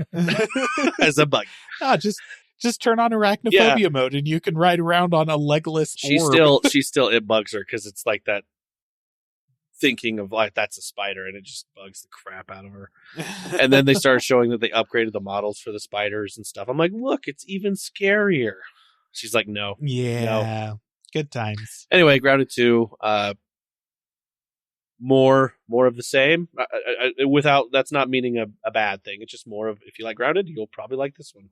As a buggy. No, just turn on arachnophobia mode and you can ride around on a legless orb. She still, it bugs her because it's like that thinking of like, that's a spider, and it just bugs the crap out of her. And then they started showing that they upgraded the models for the spiders and stuff. I'm like, look, it's even scarier. She's like, no. Yeah. Good times. Anyway, Grounded 2, more of the same. Without, that's not meaning a bad thing. It's just more of, if you like Grounded, you'll probably like this one.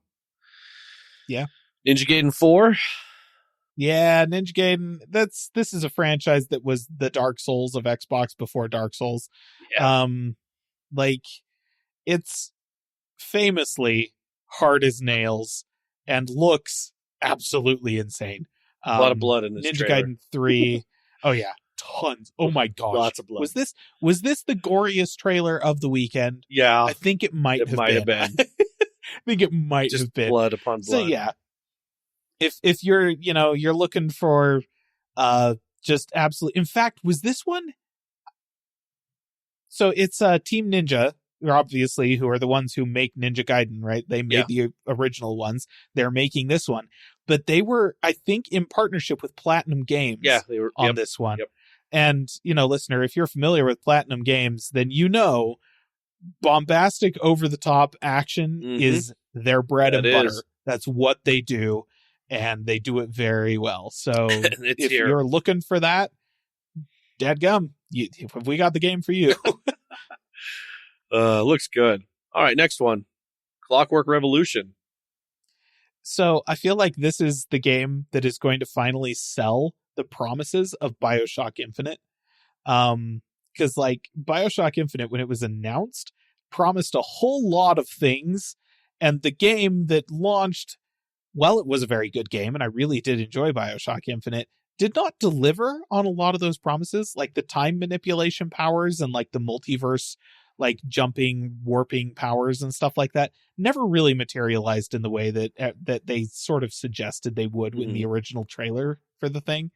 Yeah. Ninja Gaiden 4. Yeah, Ninja Gaiden. This is a franchise that was the Dark Souls of Xbox before Dark Souls. Yeah. Like, it's famously hard as nails and looks absolutely insane. A lot of blood in this Ninja trailer. Gaiden 3. Oh yeah, tons. Oh my gosh, Lots of blood. Was this the goriest trailer of the weekend? Yeah. I think it might have been. I think it might Just have been blood upon blood. So yeah, if you're you're looking for just absolute. In fact, was this one? So it's Team Ninja, obviously, who are the ones who make Ninja Gaiden, right? They made the original ones. They're making this one, but they were, I think, in partnership with Platinum Games. Yeah, they were on this one. Yep. And listener, if you're familiar with Platinum Games, then bombastic, over the top action is their bread and butter. That's what they do, and they do it very well. So if you're looking for that, dadgum, we got the game for you. Looks good. All right, next one. Clockwork Revolution. So I feel like this is the game that is going to finally sell the promises of BioShock Infinite. Because like BioShock Infinite, when it was announced, promised a whole lot of things. And the game that launched, while it was a very good game, and I really did enjoy BioShock Infinite, did not deliver on a lot of those promises, like the time manipulation powers and like the multiverse, like jumping, warping powers and stuff like that, never really materialized in the way that they sort of suggested they would in the original trailer for the thing.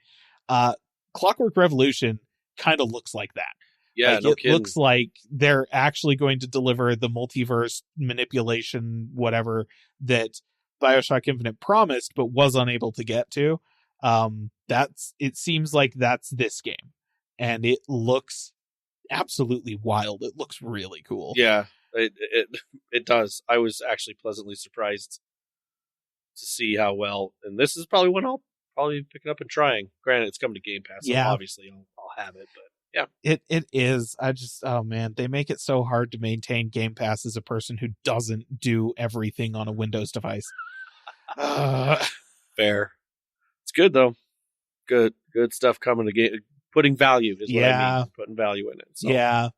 Clockwork Revolution kind of looks like that. Yeah, like, no it kidding. looks like they're actually going to deliver the multiverse manipulation, whatever, that BioShock Infinite promised but was unable to get to. It seems like that's this game, and it looks absolutely wild. It looks really cool. Yeah, it does. I was actually pleasantly surprised to see how well, and this is probably one I'll probably pick it up and trying. Granted, it's coming to Game Pass, so obviously I'll have it, but yeah. It is. I just, oh man, they make it so hard to maintain Game Pass as a person who doesn't do everything on a Windows device. Fair. It's good though. Good stuff coming to game. Putting value is what I mean. Putting value in it. So. Yeah.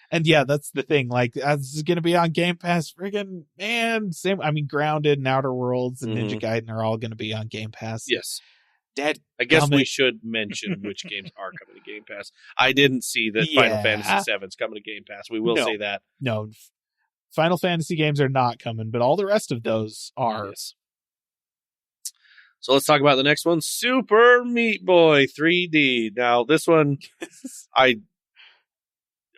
And yeah, that's the thing. Like, this is going to be on Game Pass. Friggin' man, same. I mean, Grounded and Outer Worlds and Ninja Gaiden are all going to be on Game Pass. Yes. I guess we should mention which games are coming to Game Pass. I didn't see that Final Fantasy VII is coming to Game Pass. We will say that. No, Final Fantasy games are not coming, but all the rest of those are. Yes. So let's talk about the next one, Super Meat Boy 3D. Now, this one, I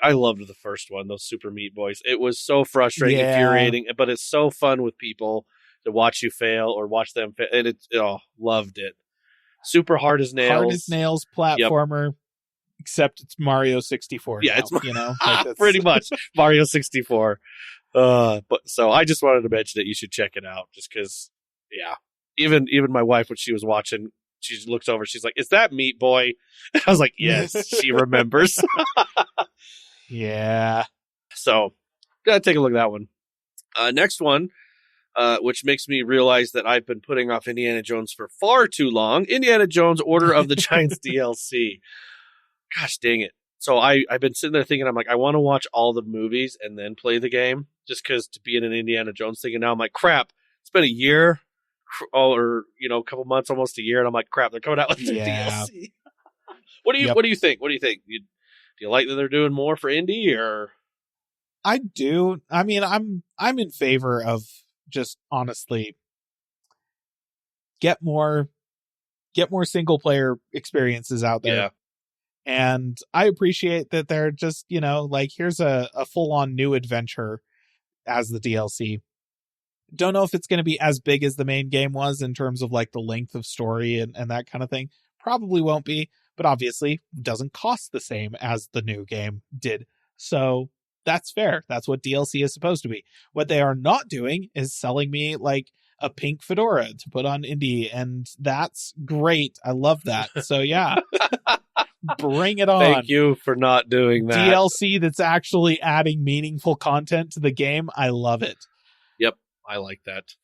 loved the first one, those Super Meat Boys. It was so frustrating, infuriating, but it's so fun with people to watch you fail or watch them fail. And loved it. Super hard as nails. Hard as nails platformer, except it's Mario 64. Yeah, now, it's like pretty much Mario 64. But so I just wanted to mention that you should check it out, just because, Even my wife, when she was watching, she looks over, she's like, "Is that Meat Boy?" And I was like, "Yes," she remembers. Yeah. So, gotta take a look at that one. Next one, which makes me realize that I've been putting off Indiana Jones for far too long. Indiana Jones: Order of the Giants DLC. Gosh dang it. So I've been sitting there thinking, I'm like, I want to watch all the movies and then play the game, just because to be in an Indiana Jones thing. And now I'm like, crap, it's been a year, or a couple months, almost a year, and I'm like, crap, they're coming out with the Yeah. DLC. What do you think? Do you like that they're doing more for indie, or? I do. I mean, I'm in favor of just honestly get more single player experiences out there. Yeah. And I appreciate that they're just, like, here's a full on new adventure as the DLC. Don't know if it's going to be as big as the main game was in terms of like the length of story and that kind of thing. Probably won't be, but obviously doesn't cost the same as the new game did. So that's fair. That's what DLC is supposed to be. What they are not doing is selling me like a pink fedora to put on indie, and that's great. I love that. So yeah, bring it on. Thank you for not doing that. DLC that's actually adding meaningful content to the game. I love it. Yep, I like that.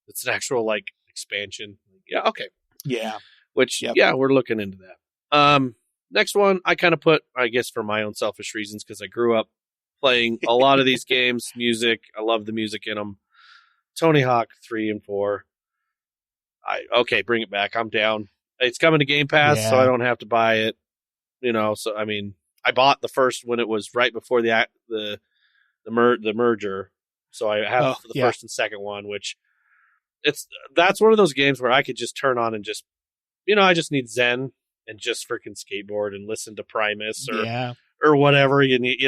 It's an actual like expansion. Yeah, okay. Yeah. Which Yep. yeah, we're looking into that. Next one, I kind of put, I guess, for my own selfish reasons, because I grew up playing a lot of these games, music. I love the music in them. Tony Hawk 3 and 4. Bring it back. I'm down. It's coming to Game Pass, so I don't have to buy it. So I mean, I bought the first when it was right before the merger, so I have the first and second one, which that's one of those games where I could just turn on and just, I just need Zen and just freaking skateboard and listen to Primus or whatever you need,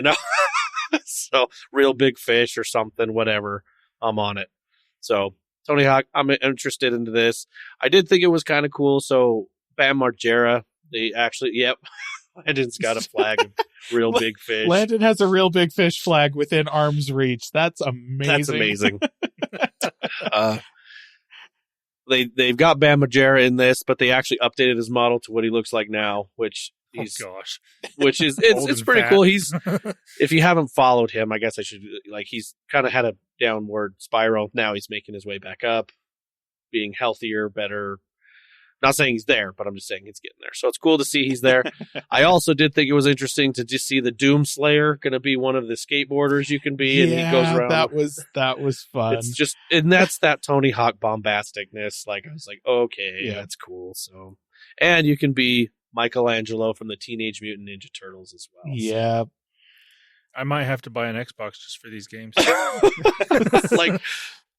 So Real Big Fish or something, whatever, I'm on it. So Tony Hawk, I'm interested into this. I did think it was kind of cool. So Bam Margera, they actually, Landon's got a flag of Real Big Fish. Landon has a Real Big Fish flag within arm's reach. That's amazing. They've got Bam Margera in this, but they actually updated his model to what he looks like now, which is it's pretty cool. He's, if you haven't followed him, I guess I should, like, he's kind of had a downward spiral. Now he's making his way back up, being healthier, better. Not saying he's there, but I'm just saying he's getting there. So it's cool to see he's there. I also did think it was interesting to just see the Doom Slayer going to be one of the skateboarders you can be, and he goes around. That was fun. It's just, and that's that Tony Hawk bombasticness. Like, I was like, okay, that's cool. So, and you can be Michelangelo from the Teenage Mutant Ninja Turtles as well. Yeah. I might have to buy an Xbox just for these games. Like,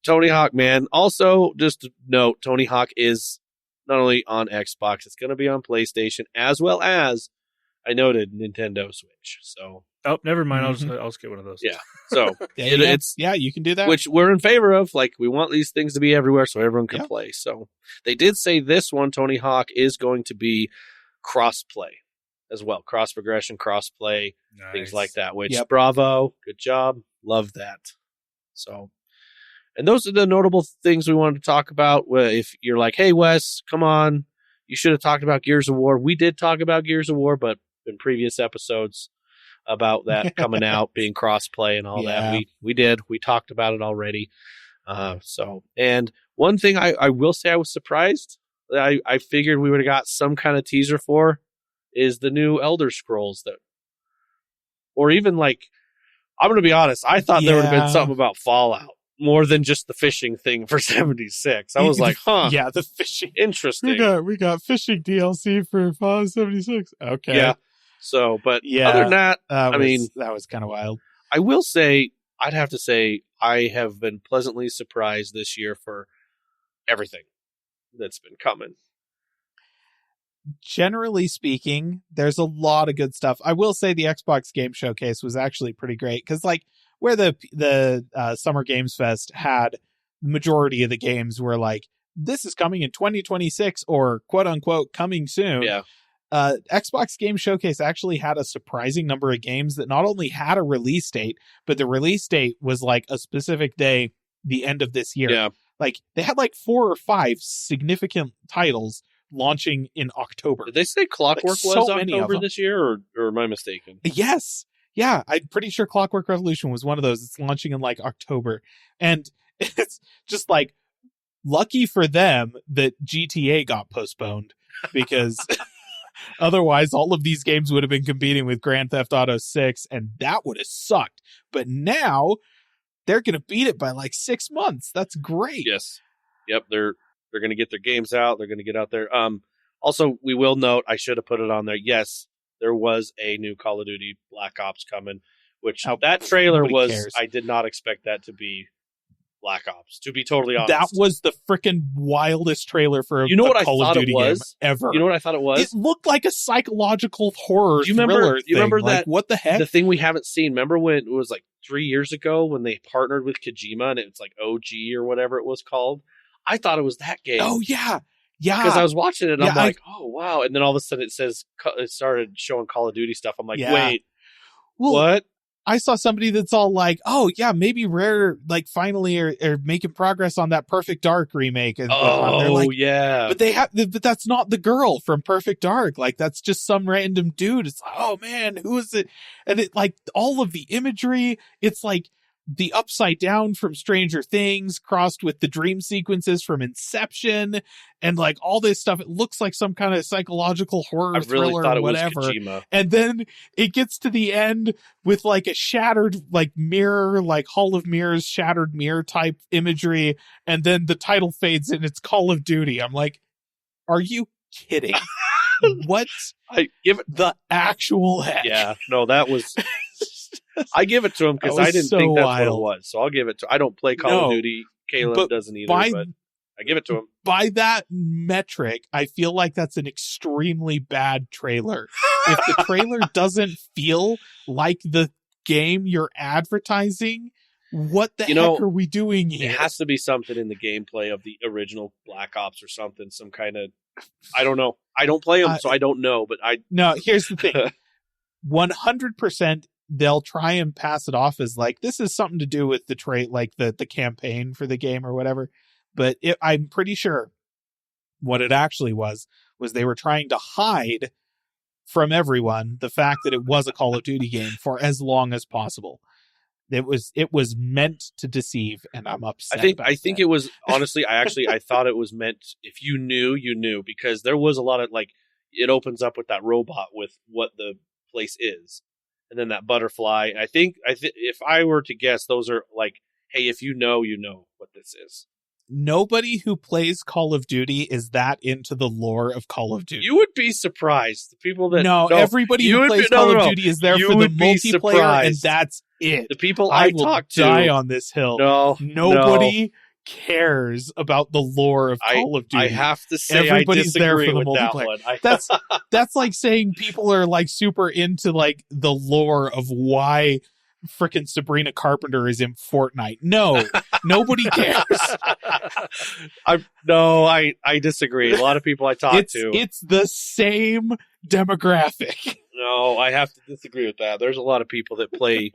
Tony Hawk, man. Also, just to note, Tony Hawk is not only on Xbox, it's going to be on PlayStation, as well as, I noted, Nintendo Switch. So, never mind. I'll just get one of those. Yeah. So you can do that. Which we're in favor of. Like, we want these things to be everywhere so everyone can play. So they did say this one, Tony Hawk, is going to be cross-play as well. Cross-progression, cross-play, things like that. Which, bravo, good job, love that. So, and those are the notable things we wanted to talk about. If you're like, hey, Wes, come on, you should have talked about Gears of War. We did talk about Gears of War, but in previous episodes about that coming out, being cross-play and all that. We talked about it already. And one thing I will say I was surprised, I figured we would have got some kind of teaser for, is the new Elder Scrolls or even like, I'm going to be honest, I thought there would have been something about Fallout more than just the fishing thing for 76. I was like, huh. Yeah, the fishing. Interesting. We got fishing DLC for Fallout 76. Okay. Yeah. So, but other than that, that was kind of wild. I will say, I'd have to say, I have been pleasantly surprised this year for everything that's been coming. Generally speaking, there's a lot of good stuff. I will say the Xbox Game Showcase was actually pretty great, because like where the Summer Games Fest had the majority of the games were like, this is coming in 2026 or quote unquote coming soon. Yeah. Xbox Game Showcase actually had a surprising number of games that not only had a release date, but the release date was like a specific day, the end of this year. Yeah. Like they had like 4 or 5 significant titles launching in October. Did they say Clockwork was October this year, or am I mistaken? Yes. Yeah, I'm pretty sure Clockwork Revolution was one of those. It's launching in like October. And it's just like lucky for them that GTA got postponed, because otherwise all of these games would have been competing with Grand Theft Auto 6, and that would have sucked. But now they're going to beat it by like 6 months. That's great. Yes. Yep. They're going to get their games out. They're going to get out there. Also, we will note, I should have put it on there. Yes, there was a new Call of Duty Black Ops coming, which that trailer nobody cares. I did not expect that to be Black Ops, to be totally honest. That was the freaking wildest trailer for a Call of Duty game ever. You know what I thought it was? It looked like a psychological horror thriller thing. You remember like, that? What the heck? The thing we haven't seen. Remember when it was like 3 years ago when they partnered with Kojima and it's like OG or whatever it was called? I thought it was that game. Oh, yeah. Yeah. Because I was watching it and I'm like, oh, wow. And then all of a sudden it started showing Call of Duty stuff. I'm like, wait, what? I saw somebody that's all like, oh, yeah, maybe Rare, like, finally are making progress on that Perfect Dark remake. And they're like, yeah. But that's not the girl from Perfect Dark. Like, that's just some random dude. It's like, oh, man, who is it? And it, like, all of the imagery, it's like the Upside Down from Stranger Things crossed with the dream sequences from Inception and like all this stuff. It looks like some kind of psychological horror thriller or whatever. And then it gets to the end with like a shattered like mirror, like Hall of Mirrors, shattered mirror type imagery. And then the title fades and it's Call of Duty. I'm like, are you kidding? What? I give it the actual heck. Yeah, no, that was I give it to him because I didn't think that's what it was. So I'll give it to I don't play Call of Duty. Caleb doesn't either, but I give it to him. By that metric, I feel like that's an extremely bad trailer. If the trailer doesn't feel like the game you're advertising, what the heck are we doing here? It has to be something in the gameplay of the original Black Ops or something, some kind of, I don't know. I don't play them, so I don't know, but No, here's the thing. 100% they'll try and pass it off as like, this is something to do with the like the campaign for the game or whatever. But I'm pretty sure what it actually was they were trying to hide from everyone the fact that it was a Call of Duty game for as long as possible. It was meant to deceive, and I'm upset. I think it was honestly. I thought it was meant. If you knew, you knew, because there was a lot of like. It opens up with that robot with what the place is, and then that butterfly. I think if I were to guess, those are like, hey, if you know what this is. Nobody who plays Call of Duty is that into the lore of Call of Duty. You would be surprised. The people that everybody who plays Call of Duty is there for the multiplayer, and that's it. The people I talk to die on this hill. Nobody cares about the lore of Call of Duty. I have to say, everybody's there for the multiplayer. That that's like saying people are like super into like the lore of why frickin' Sabrina Carpenter is in Fortnite. No, nobody cares. I disagree. A lot of people I talk to. It's the same demographic. No, I have to disagree with that. There's a lot of people that play.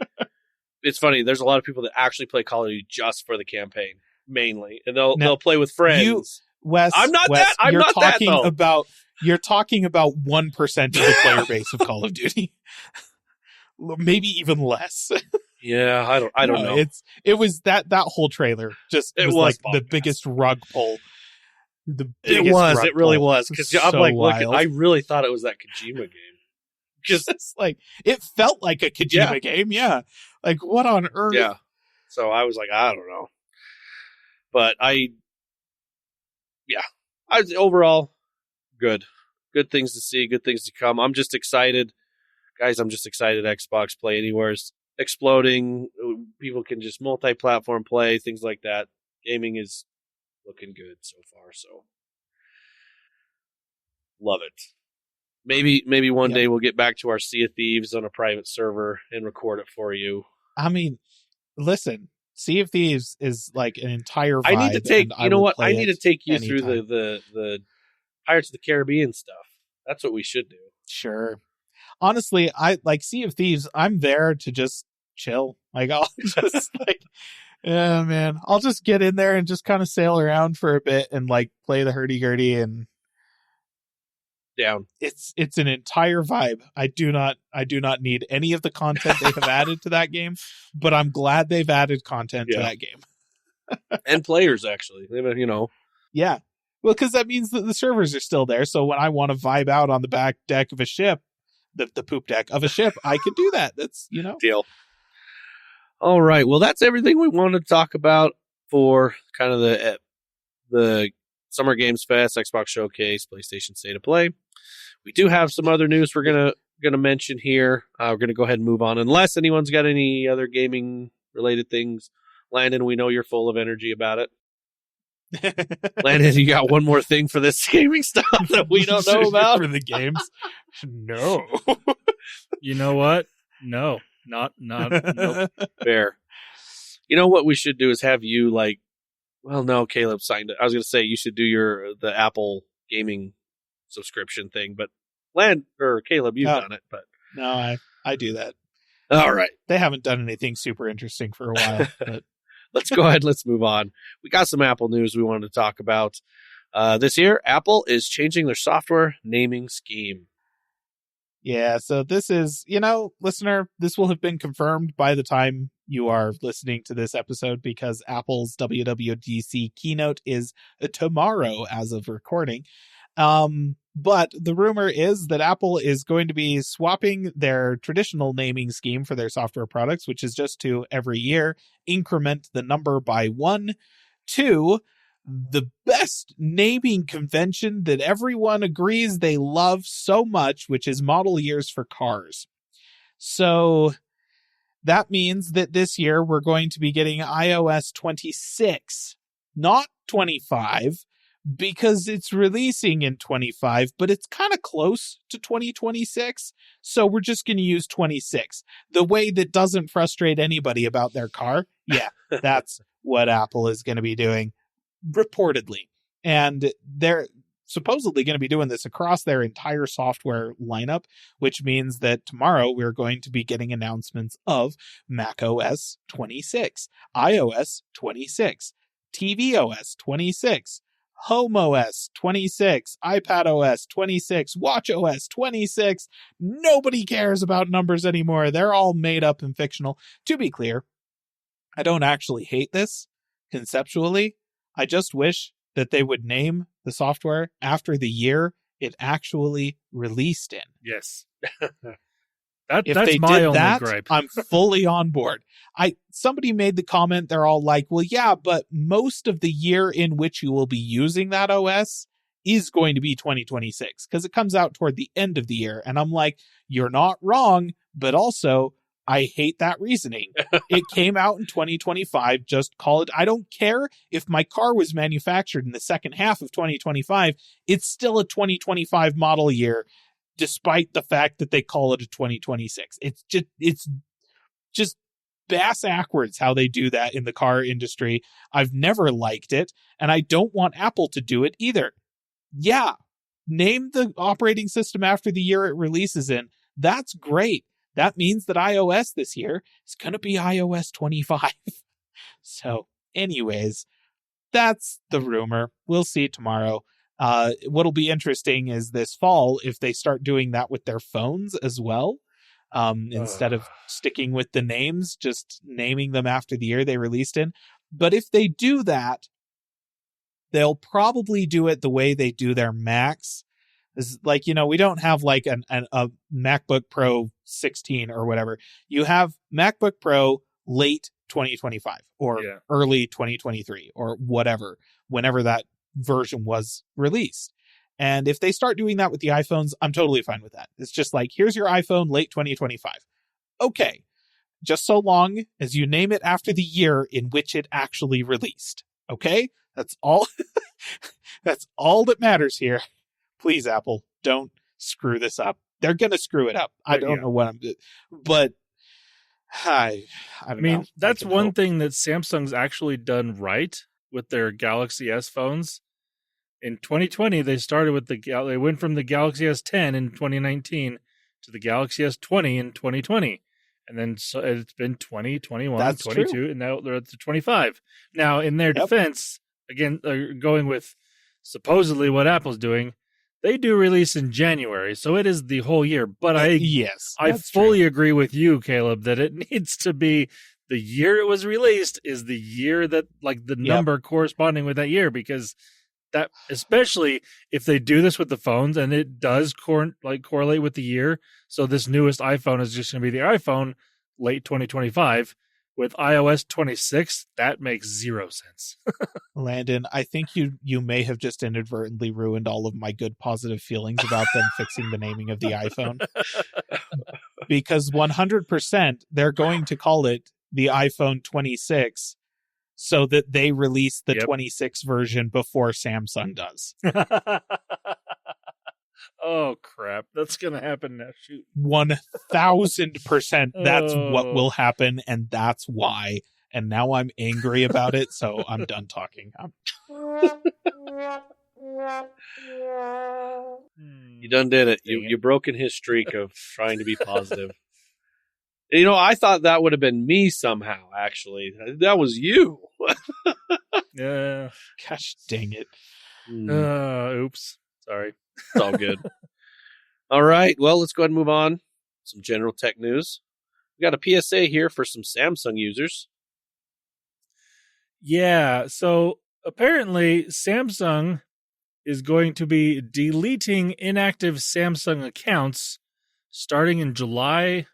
It's funny. There's a lot of people that actually play Call of Duty just for the campaign, mainly, and they'll play with friends. Wes, I'm not that. I'm not that though. You're talking about 1% of the player base of Call of Duty. Maybe even less. Yeah, I don't know. It was that whole trailer just was like the biggest rug pull. It really was because I'm like, look, I really thought it was that Kojima game. Just it's like it felt like a Kojima game, yeah. Like what on earth? Yeah. So I was like, I don't know, but I overall good things to see, good things to come. I'm just excited. Guys, I'm just excited Xbox Play Anywhere's exploding. People can just multi-platform play, things like that. Gaming is looking good so far, so love it. Maybe one day we'll get back to our Sea of Thieves on a private server and record it for you. I mean, listen, Sea of Thieves is like an entire vibe. I need to take, you know what? I need to take you through the Pirates of the Caribbean stuff. That's what we should do. Sure. Honestly, I like Sea of Thieves. I'm there to just chill. Like I'll just like, yeah, man. I'll just get in there and just kind of sail around for a bit and like play the hurdy-gurdy and down. It's an entire vibe. I do not need any of the content they have added to that game, but I'm glad they've added content to that game. And players actually, you know. Yeah. Well, because that means that the servers are still there. So when I want to vibe out on the back deck of a ship, the poop deck of a ship, I could do that. That's, you know. Deal. All right. Well, that's everything we wanted to talk about for kind of the Summer Games Fest, Xbox Showcase, PlayStation State of Play. We do have some other news we're gonna mention here. We're gonna go ahead and move on, unless anyone's got any other gaming related things. Landon, we know you're full of energy about it. Landon, you got one more thing for this gaming stuff that we don't know about for the games? No. You know what? No, not nope. Fair. You know what we should do is have you no, Caleb signed it. I was going to say you should do the Apple gaming subscription thing, but Caleb, you've done it. But no, I do that. All right. They haven't done anything super interesting for a while. But Let's go ahead. Let's move on. We got some Apple news we wanted to talk about. This year, Apple is changing their software naming scheme. yeah, so this is, listener, this will have been confirmed by the time you are listening to this episode, because Apple's WWDC keynote is tomorrow as of recording. But the rumor is that Apple is going to be swapping their traditional naming scheme for their software products, which is just to every year increment the number by 1, to the best naming convention that everyone agrees they love so much, which is model years for cars. So that means that this year we're going to be getting iOS 26, not 25, because it's releasing in 25, but it's kind of close to 2026. So we're just going to use 26. The way that doesn't frustrate anybody about their car. Yeah, that's what Apple is going to be doing, reportedly. And they're supposedly going to be doing this across their entire software lineup, which means that tomorrow we're going to be getting announcements of macOS 26, iOS 26, tvOS 26, HomeOS 26, iPadOS 26, watchOS 26. Nobody cares about numbers anymore. They're all made up and fictional. To be clear, I don't actually hate this conceptually. I just wish that they would name the software after the year it actually released in. Yes. If That's they my did only that, gripe. I'm fully on board. Somebody made the comment, they're all like, well, yeah, but most of the year in which you will be using that OS is going to be 2026, because it comes out toward the end of the year. And I'm like, you're not wrong, but also I hate that reasoning. It came out in 2025. Just call it. I don't care if my car was manufactured in the second half of 2025. It's still a 2025 model year, despite the fact that they call it a 2026. It's just bass backwards how they do that in the car industry. I've never liked it, and I don't want Apple to do it either. Yeah, name the operating system after the year it releases in. That's great. That means that iOS this year is going to be iOS 25. So, anyways, that's the rumor. We'll see tomorrow. What'll be interesting is this fall, if they start doing that with their phones as well, instead of sticking with the names, just naming them after the year they released in. But if they do that, they'll probably do it the way they do their Macs. It's like, we don't have like a MacBook Pro 16 or whatever. You have MacBook Pro late 2025 or early 2023 or whatever, whenever that version was released. And if they start doing that with the iPhones, I'm totally fine with that. It's just like, here's your iPhone late 2025. Okay. Just so long as you name it after the year in which it actually released. Okay? That's all. That's all that matters here. Please, Apple, don't screw this up. They're going to screw it up. I don't know what I'm doing, but I don't know. That's one thing that Samsung's actually done right with their Galaxy S phones. In 2020, they started with they went from the Galaxy S10 in 2019 to the Galaxy S20 in 2020. And then so it's been 20, 21, That's 22, true. and now they're at the 25. Now, in their defense, again, going with supposedly what Apple's doing, they do release in January, so it is the whole year. But I fully agree with you, Caleb, that it needs to be the year it was released is the year that, like, the number corresponding with that year, because that, especially if they do this with the phones and it does correlate with the year. So this newest iPhone is just going to be the iPhone late 2025, with iOS 26, that makes zero sense. Landon, I think you may have just inadvertently ruined all of my good positive feelings about them fixing the naming of the iPhone. Because 100% they're going to call it the iPhone 26 so that they release the 26 version before Samsung does. Oh, crap. That's going to happen now. Shoot. 1000% that's what will happen, and that's why. And now I'm angry about it, so I'm done talking. You done did it. You broken his streak of trying to be positive. I thought that would have been me somehow, actually. That was you. Yeah. Gosh dang it. Oops. Sorry. It's all good. All right. Well, let's go ahead and move on. Some general tech news. We got a PSA here for some Samsung users. Yeah. So apparently Samsung is going to be deleting inactive Samsung accounts starting in July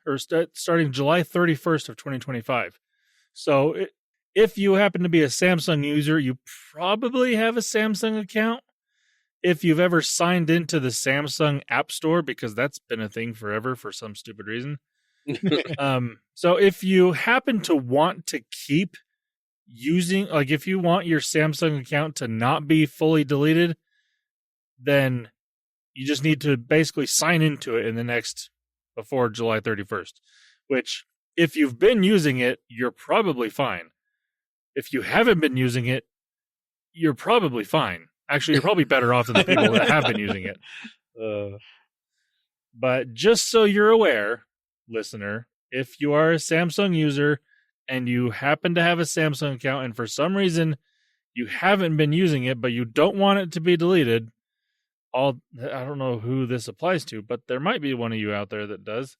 starting July 31st of 2025. So if you happen to be a Samsung user, you probably have a Samsung account. If you've ever signed into the Samsung App Store, because that's been a thing forever for some stupid reason. So if you happen to want to keep using, like if you want your Samsung account to not be fully deleted, then you just need to basically sign into it in the next, before July 31st, which if you've been using it, you're probably fine. If you haven't been using it, you're probably fine. Actually, you're probably better off than the people that have been using it. But just so you're aware, listener, if you are a Samsung user and you happen to have a Samsung account and for some reason you haven't been using it, but you don't want it to be deleted, I don't know who this applies to, but there might be one of you out there that does,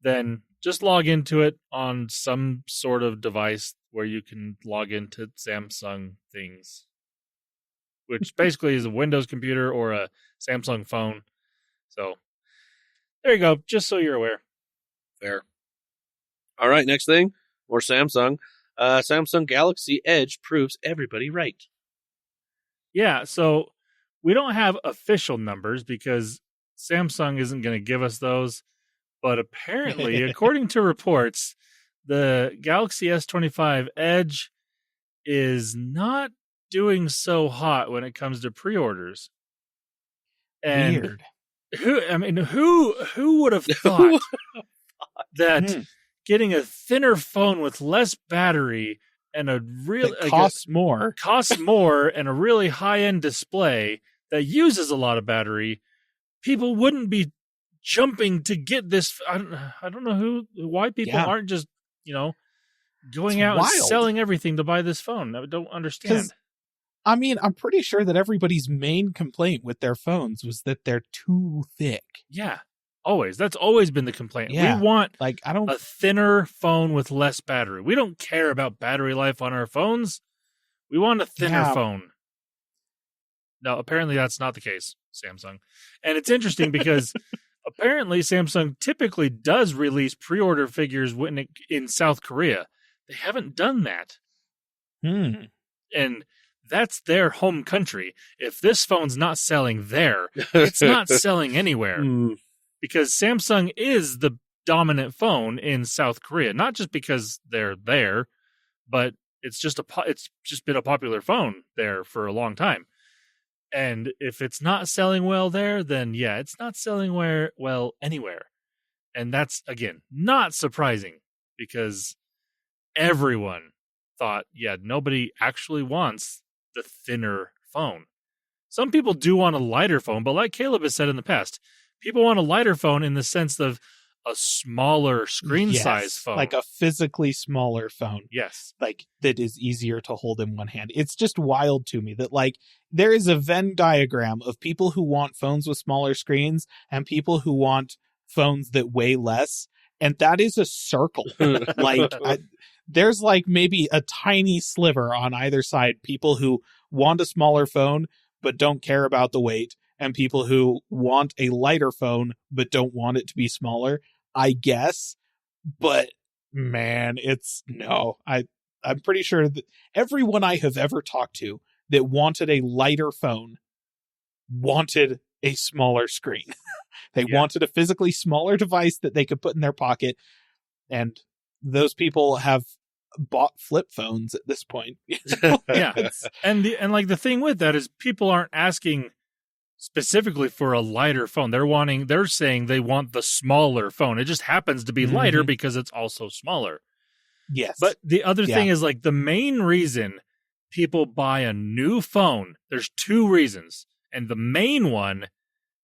then just log into it on some sort of device where you can log into Samsung things, which basically is a Windows computer or a Samsung phone. So there you go, just so you're aware. Fair. All right, next thing, more Samsung. Samsung Galaxy Edge proves everybody right. Yeah, so we don't have official numbers because Samsung isn't going to give us those. But apparently, according to reports, the Galaxy S25 Edge is not doing so hot when it comes to pre-orders. And weird. Who would have thought that getting a thinner phone with less battery and a real costs more and a really high-end display that uses a lot of battery, people wouldn't be jumping to get this. I don't know why people aren't just, going out and selling everything to buy this phone. I don't understand. I mean, I'm pretty sure that everybody's main complaint with their phones was that they're too thick. Yeah, always. That's always been the complaint. Yeah. We want a thinner phone with less battery. We don't care about battery life on our phones. We want a thinner phone. No, apparently that's not the case, Samsung. And it's interesting because apparently Samsung typically does release pre-order figures in South Korea. They haven't done that. And that's their home country. If this phone's not selling there, it's not selling anywhere. Because Samsung is the dominant phone in South Korea. Not just because they're there, but it's just been a popular phone there for a long time. And if it's not selling well there, then yeah, it's not selling well anywhere. And that's, again, not surprising because everyone thought, nobody actually wants the thinner phone. Some people do want a lighter phone, but like Caleb has said in the past, people want a lighter phone in the sense of a smaller screen size phone. Like a physically smaller phone. Yes. Like that is easier to hold in one hand. It's just wild to me that there is a Venn diagram of people who want phones with smaller screens and people who want phones that weigh less. And that is a circle. There's maybe a tiny sliver on either side. People who want a smaller phone but don't care about the weight, and people who want a lighter phone but don't want it to be smaller, I guess. But Man, I'm pretty sure that everyone I have ever talked to that wanted a lighter phone wanted a smaller screen. They wanted a physically smaller device that they could put in their pocket. And those people have bought flip phones at this point. Yeah. And like the thing with that is people aren't asking specifically for a lighter phone. They're saying they want the smaller phone. It just happens to be lighter because it's also smaller. Yes. But the other thing is, like, the main reason people buy a new phone, there's two reasons. And the main one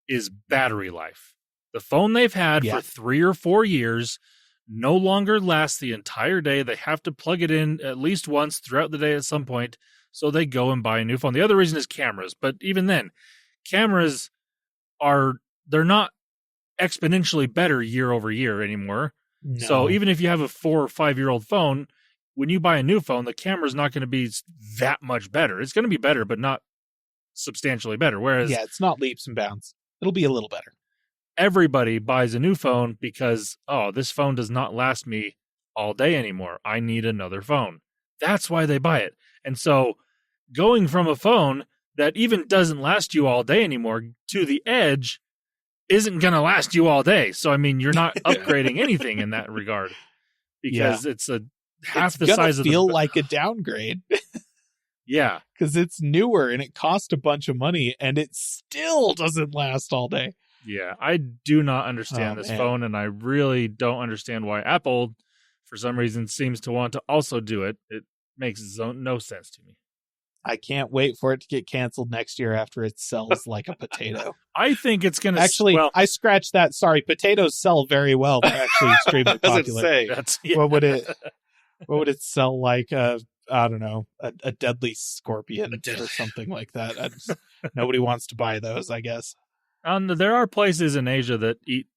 is battery life. The phone they've had for 3 or 4 years no longer lasts the entire day. They have to plug it in at least once throughout the day at some point. So they go and buy a new phone. The other reason is cameras. But even then, cameras they're not exponentially better year over year anymore. No. So even if you have a 4 or 5 year old phone, when you buy a new phone, the camera's not going to be that much better. It's going to be better, but not substantially better. Whereas it's not leaps and bounds. It'll be a little better. Everybody buys a new phone because, this phone does not last me all day anymore. I need another phone. That's why they buy it. And so going from a phone that even doesn't last you all day anymore to the Edge isn't going to last you all day. So, I mean, you're not upgrading anything in that regard because it's half the size of feel like a downgrade. Yeah. Because it's newer and it cost a bunch of money and it still doesn't last all day. Yeah, I do not understand this phone, and I really don't understand why Apple, for some reason, seems to want to also do it. It makes no sense to me. I can't wait for it to get canceled next year after it sells like a potato. I think it's going to... Actually, I scratched that. Sorry, potatoes sell very well. They're actually extremely popular. What would it sell like? I don't know, a deadly scorpion or something like that. Nobody wants to buy those, I guess. There are places in Asia that eat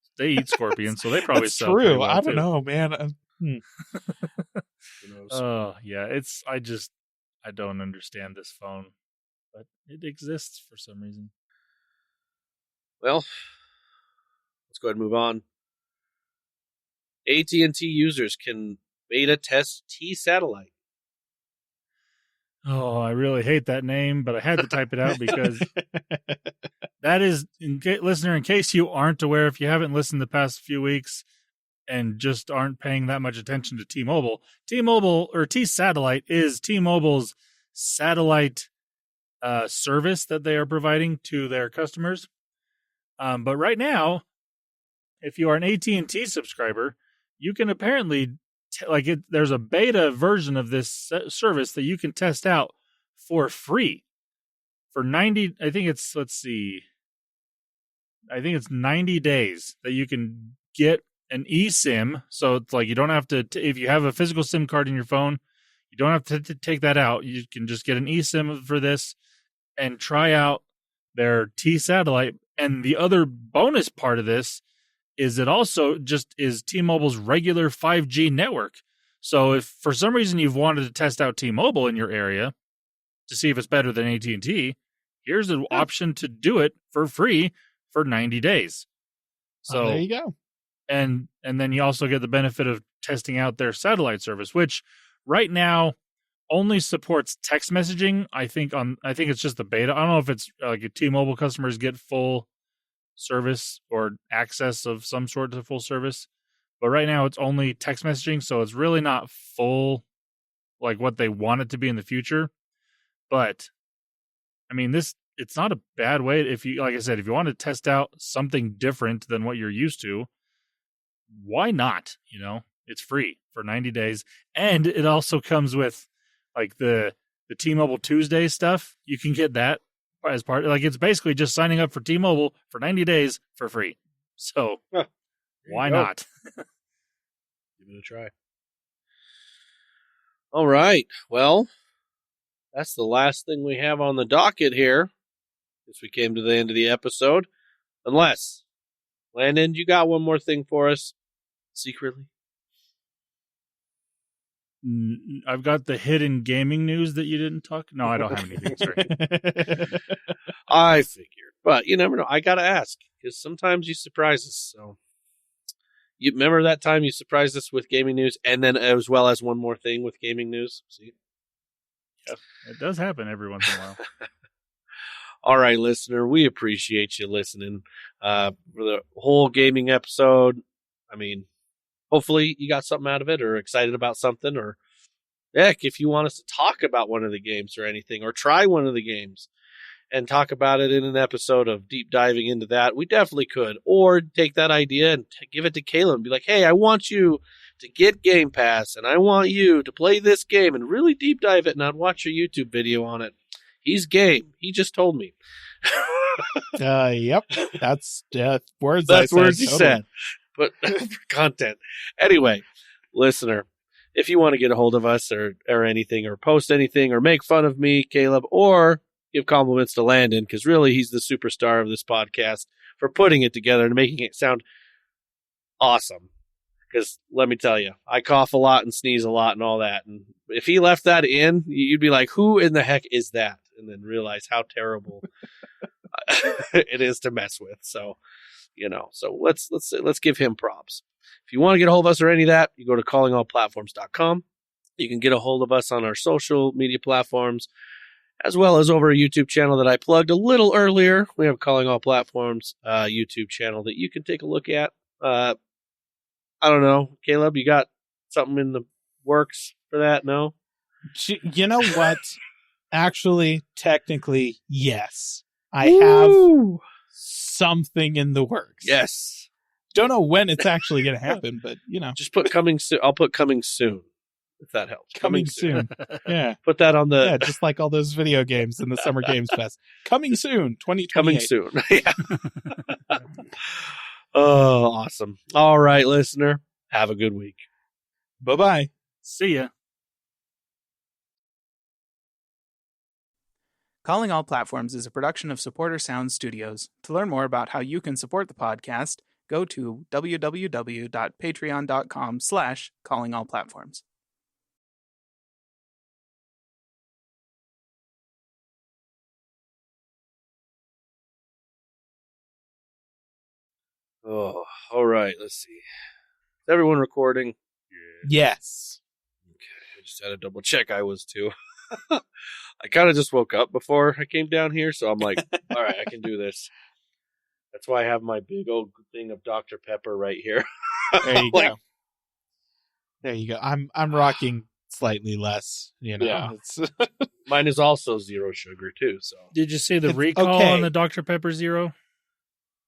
scorpions, so they probably That's sell. True. Well I don't know, man. Oh, yeah. I don't understand this phone, but it exists for some reason. Well, let's go ahead and move on. AT&T users can beta test T-Satellite. Oh, I really hate that name, but I had to type it out because that is, listener, in case you aren't aware, if you haven't listened the past few weeks and just aren't paying that much attention to T-Mobile, or T-Satellite is T-Mobile's satellite service that they are providing to their customers. But right now, if you are an AT&T subscriber, you can apparently... there's a beta version of this service that you can test out for free for 90. I think it's 90 days that you can get an eSIM. So it's like you don't have to, if you have a physical SIM card in your phone, you don't have to take that out. You can just get an eSIM for this and try out their T-Satellite. And the other bonus part of this is it also just is T-Mobile's regular 5G network. So if for some reason you've wanted to test out T-Mobile in your area to see if it's better than AT&T, here's an option to do it for free for 90 days. So there you go. And then you also get the benefit of testing out their satellite service, which right now only supports text messaging. I think it's just the beta. I don't know if it's like T-Mobile customers get full service or access of some sort to full service, but right now it's only text messaging, so it's really not full like what they want it to be in the future. But I mean, it's not a bad way if you, like I said, if you want to test out something different than what you're used to, why not? It's free for 90 days, and it also comes with like the T-Mobile Tuesday stuff. You can get that as part, like it's basically just signing up for T-Mobile for 90 days for free. So why not? Give it a try. All right. Well, that's the last thing we have on the docket here. As we came to the end of the episode. Unless, Landon, you got one more thing for us secretly? I've got the hidden gaming news that you didn't talk. No, I don't have anything. Sorry. I figured, but you never know. I gotta ask because sometimes you surprise us. So You remember that time you surprised us with gaming news, and then as well as one more thing with gaming news? See? It does happen every once in a while. All right, listener, we appreciate you listening for the whole gaming episode. I mean, hopefully you got something out of it or excited about something, or heck, if you want us to talk about one of the games or anything, or try one of the games and talk about it in an episode of deep diving into that, we definitely could. Or take that idea and give it to Caleb and be like, hey, I want you to get Game Pass, and I want you to play this game and really deep dive it, and I'd watch your YouTube video on it. He's game. He just told me. Yep. That's words. That's I said, words he totally. said. But for content. Anyway, listener, if you want to get a hold of us or anything, or post anything, or make fun of me, Caleb, or give compliments to Landon, because really he's the superstar of this podcast for putting it together and making it sound awesome. Because let me tell you, I cough a lot and sneeze a lot and all that. And if he left that in, you'd be like, who in the heck is that? And then realize how terrible it is to mess with. So, so let's give him props. If you want to get a hold of us or any of that, you go to callingallplatforms.com. You can get a hold of us on our social media platforms, as well as over a YouTube channel that I plugged a little earlier. We have Calling All Platforms YouTube channel that you can take a look at. I don't know, Caleb, you got something in the works for that? No? You know what? Actually, technically, yes. I have something in the works. Yes. Don't know when it's actually going to happen, but, Just put coming soon. I'll put coming soon, if that helps. Coming soon. Yeah. Put that on the... Yeah, just like all those video games in the Summer Games Fest. Coming soon, 2028. Coming soon. Yeah. Oh, awesome. All right, listener. Have a good week. Bye-bye. See ya. Calling All Platforms is a production of Supporter Sound Studios. To learn more about how you can support the podcast, go to www.patreon.com/callingallplatforms. Oh, all right. Let's see. Is everyone recording? Yes. Okay, I just had to double check. I was too. I kind of just woke up before I came down here, so I'm like, all right, I can do this. That's why I have my big old thing of Dr. Pepper right here. There you go. There you go. I'm rocking slightly less, Yeah. It's Mine is also zero sugar too. So Did you see the It's recall okay. on the Dr. Pepper Zero?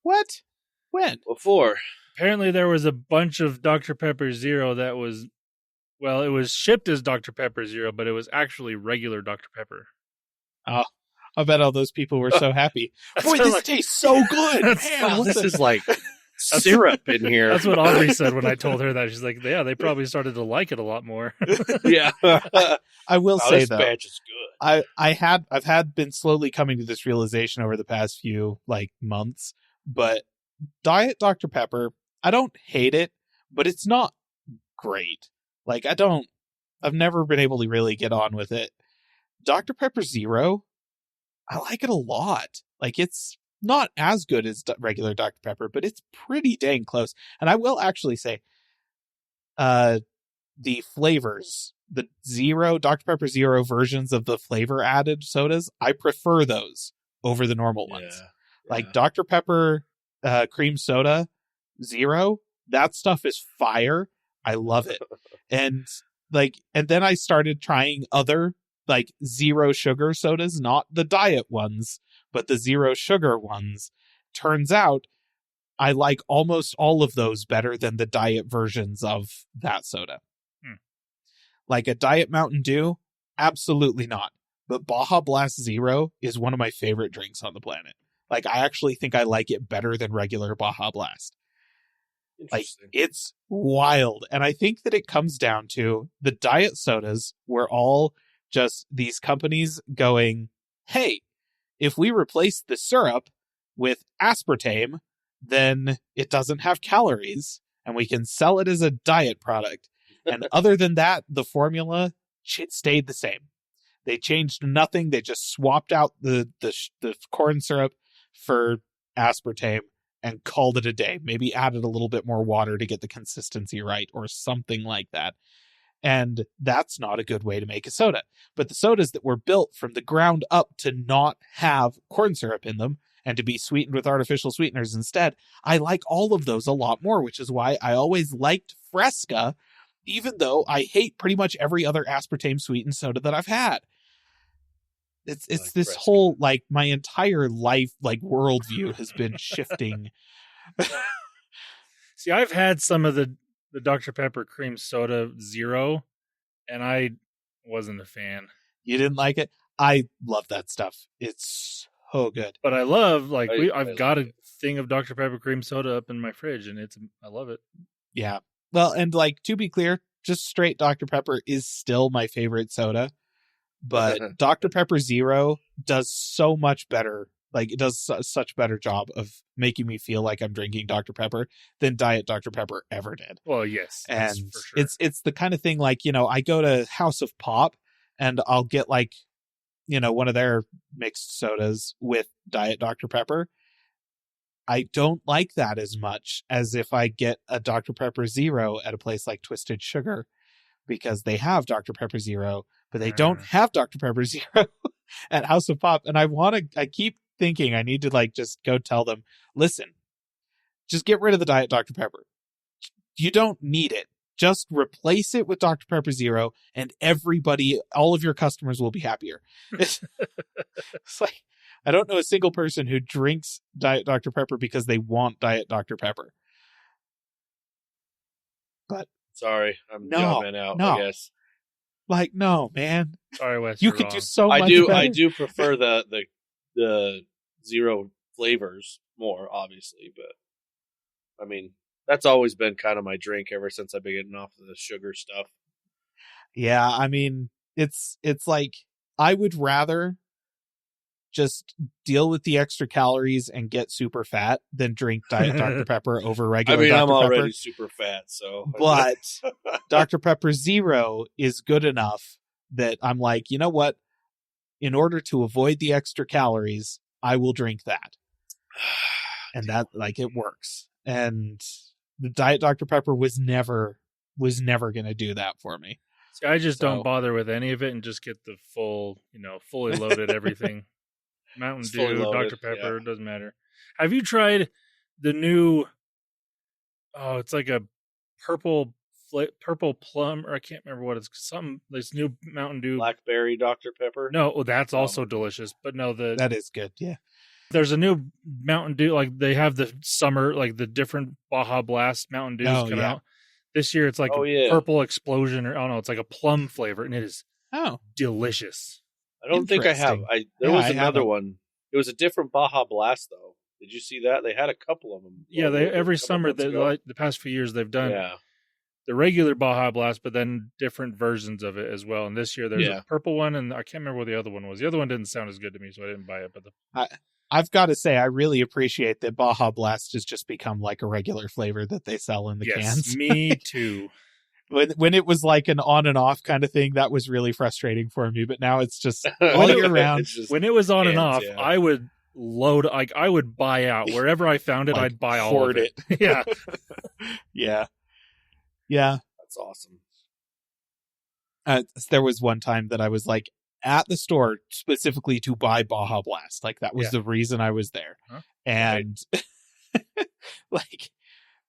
What? When? before, Apparently there was a bunch of Dr. Pepper Zero that was, well, it was shipped as Dr. Pepper Zero, but it was actually regular Dr. Pepper. I bet all those people were so happy. Boy, what this like- tastes so good. That's- Man, wow, what this the- is like syrup in here. That's what Aubrey said when I told her that. She's like, yeah, they probably started to like it a lot more. Yeah. I will Wow, say this though, batch is good. I've been slowly coming to this realization over the past few months, but Diet Dr. Pepper, I don't hate it, but it's not great. I've never been able to really get on with it. Dr. Pepper Zero, I like it a lot. It's not as good as regular Dr. Pepper, but it's pretty dang close. And I will actually say, the flavors, the Dr. Pepper Zero versions of the flavor added sodas, I prefer those over the normal ones. Like Dr. Pepper cream soda Zero, that stuff is fire. I love it. And then I started trying other zero sugar sodas, not the diet ones, but the zero sugar ones. Turns out I like almost all of those better than the diet versions of that soda. Like a Diet Mountain Dew, absolutely not. But Baja Blast Zero is one of my favorite drinks on the planet. I actually think I like it better than regular Baja Blast. Interesting. It's wild. And I think that it comes down to the diet sodas were all just these companies going, hey, if we replace the syrup with aspartame, then it doesn't have calories and we can sell it as a diet product. And other than that, the formula stayed the same. They changed nothing. They just swapped out the corn syrup for aspartame. and called it a day. Maybe added a little bit more water to get the consistency right or something like that. And that's not a good way to make a soda. But the sodas that were built from the ground up to not have corn syrup in them and to be sweetened with artificial sweeteners instead, I like all of those a lot more, which is why I always liked Fresca, even though I hate pretty much every other aspartame sweetened soda that I've had. It's like this Fresca. whole, like, my entire life, like, worldview has been shifting. See, I've had some of the Dr. Pepper cream soda zero, and I wasn't a fan. You didn't like it? I love that stuff. It's so good. But I love, like, I I've like got a it. thing of Dr. Pepper cream soda up in my fridge, and I love it. Yeah. Well, and, like, to be clear, just straight Dr. Pepper is still my favorite soda. But Dr. Pepper Zero does so much better. Like, it does such better job of making me feel like I'm drinking Dr. Pepper than Diet Dr. Pepper ever did. Well, yes, that's And for sure. it's the kind of thing, like, you know, I go to House of Pop and I'll get, like, you know, one of their mixed sodas with Diet Dr. Pepper. I don't like that as much as if I get a Dr. Pepper Zero at a place like Twisted Sugar, because they have Dr. Pepper Zero, but they don't have Dr. Pepper Zero at House of Pop. And I keep thinking I need to, like, just go tell them, listen, just get rid of the Diet Dr. Pepper. You don't need it. Just replace it with Dr. Pepper Zero, and all of your customers will be happier. It's like, I don't know a single person who drinks Diet Dr. Pepper because they want Diet Dr. Pepper. But Sorry, I'm the No, odd man out, no. I guess. like, no, man, Sorry, Wes. you you're could wrong. do so I much do better. I do prefer the zero flavors more, obviously, but I mean, that's always been kind of my drink ever since I've been getting off of the sugar stuff. Yeah, I mean, it's like, I would rather just deal with the extra calories and get super fat than drink Diet Dr. Pepper over I regular mean, Dr. I'm Pepper. already super fat, so But Dr. Pepper Zero is good enough that I'm like, you know what? In order to avoid the extra calories, I will drink that. And that, like, it works. And the Diet Dr. Pepper was never going to do that for me. See, I just So- don't bother with any of it and just get the full, fully loaded everything. Mountain It's fully Dew, loaded, Dr. Pepper, yeah. it doesn't matter. Have you tried the new, it's like a purple plum, or I can't remember what it's, this new Mountain Dew. Blackberry Dr. Pepper. No, well, that's Oh. also delicious. But no, That is good, yeah. there's a new Mountain Dew, like they have the summer, like the different Baja Blast Mountain Dews Oh, come yeah. out. This year it's like Oh, a yeah. purple explosion, or I don't know, it's like a plum flavor, and it is Oh, delicious. I don't think I have. Interesting. There Yeah, was I another haven't. one. It was a different Baja Blast, though. Did you see that? They had a couple of them. Yeah, What, every a couple summer, months ago? the past few years, they've done Yeah. the regular Baja Blast, but then different versions of it as well. And this year there's Yeah. a purple one, and I can't remember what the other one was. The other one didn't sound as good to me, so I didn't buy it. But I've got to say, I really appreciate that Baja Blast has just become like a regular flavor that they sell in the yes, cans. me too. When it was like an on and off kind of thing, that was really frustrating for me. But now it's just all When it- year round. It's just When it was on and cans, off, yeah. I would I would buy out wherever I found it. Like, I'd buy all hoard of it. Yeah, Yeah. Yeah. That's awesome. There was one time that I was like at the store specifically to buy Baja Blast. Like, that was Yeah. the reason I was there. Huh? And like,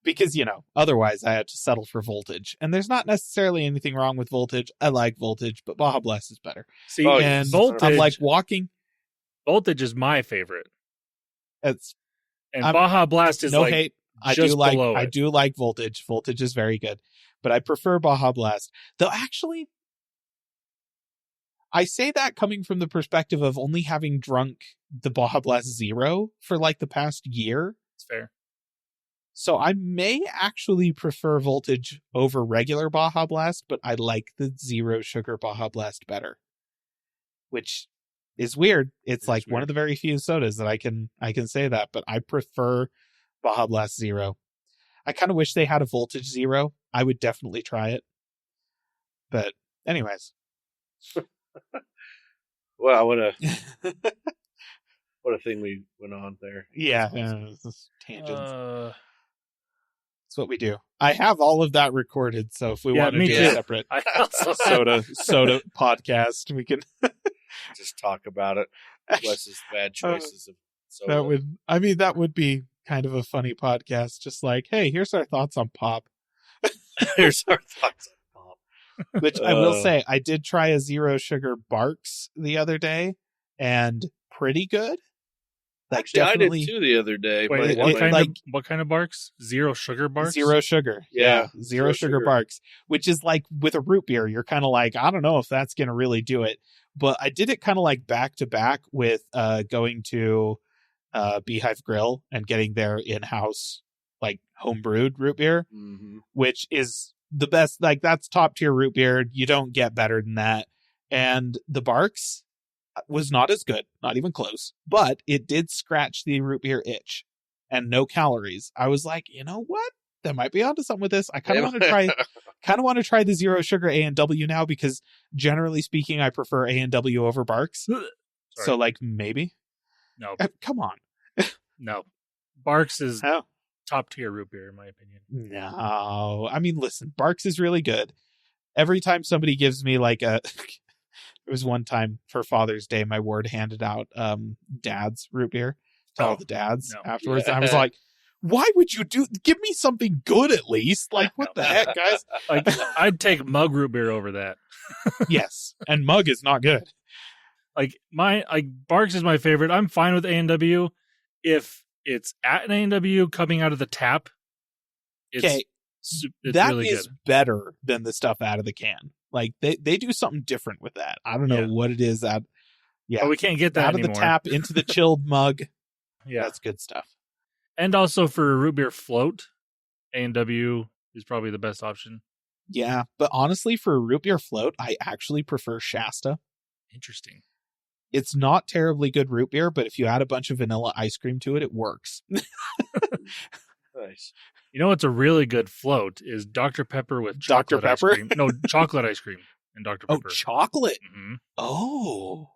because, otherwise I had to settle for Voltage. And there's not necessarily anything wrong with Voltage. I like Voltage, but Baja Blast is better. see, Oh, And Voltage, I'm like walking. Voltage is my favorite, It's and I'm- Baja Blast is no like hate. I just do below like it. Voltage. Voltage is very good, but I prefer Baja Blast. Though actually, I say that coming from the perspective of only having drunk the Baja Blast Zero for like the past year. It's fair. So I may actually prefer Voltage over regular Baja Blast, but I like the zero sugar Baja Blast better. Which is weird. It's like one weird. of the very few sodas that I can say that, but I prefer Baja Blast Zero. I kind of wish they had a Voltage Zero. I would definitely try it. But anyways. Well, I want to What a thing we went on there. Yeah, this is tangents. Uh, That's what we do. I have all of that recorded, so if we Yeah, want to me do too. a separate I also soda podcast, we can. Just talk about it. Wes's bad choices of soda. That would be kind of a funny podcast. Just like, hey, here's our thoughts on pop. Here's our thoughts on pop. Which I will say, I did try a zero sugar Barks the other day, and pretty good. Like, Actually, definitely I did too the other day. Wait, but what kind of barks? Zero sugar barks? zero sugar. Yeah, Zero zero sugar sugar. Barks, which is like with a root beer, you're kind of like, I don't know if that's going to really do it. But I did it kind of like back to back with going to Beehive Grill and getting their in-house like homebrewed root beer, which is the best. Like, that's top tier root beer. You don't get better than that. And the Barks was not as good, not even close, but it did scratch the root beer itch, and no calories. I was like, you know what? That might be onto something with this. I kind of want to try the zero sugar A&W now, because generally speaking, I prefer A&W over Barks. So like, maybe. No, Come on. no. Barks is Oh. top tier root beer in my opinion. No, I mean, listen, Barks is really good. Every time somebody gives me like a, it was one time for Father's Day, my ward handed out Dad's root beer to all the dads afterwards. Yeah. And I was like, why would you give me something good at least? Like, what the heck, guys? Like, I'd take mug root beer over that. Yes, and Mug is not good. Like Barks is my favorite. I'm fine with A&W if it's at an A&W coming out of the tap. Okay, It's that really is good. better than the stuff out of the can. Like, they do something different with that. I don't know what it is. That But we can't get that out anymore. of the tap into the chilled mug. Yeah, That's good stuff. and also for a root beer float, A&W is probably the best option. Yeah, but honestly, for a root beer float, I actually prefer Shasta. Interesting. It's not terribly good root beer, but if you add a bunch of vanilla ice cream to it, it works. Nice. You know what's a really good float is Dr. Pepper with Dr. chocolate ice Pepper? cream. No, chocolate ice cream and Dr. Oh, Pepper. chocolate. Mhm. Oh.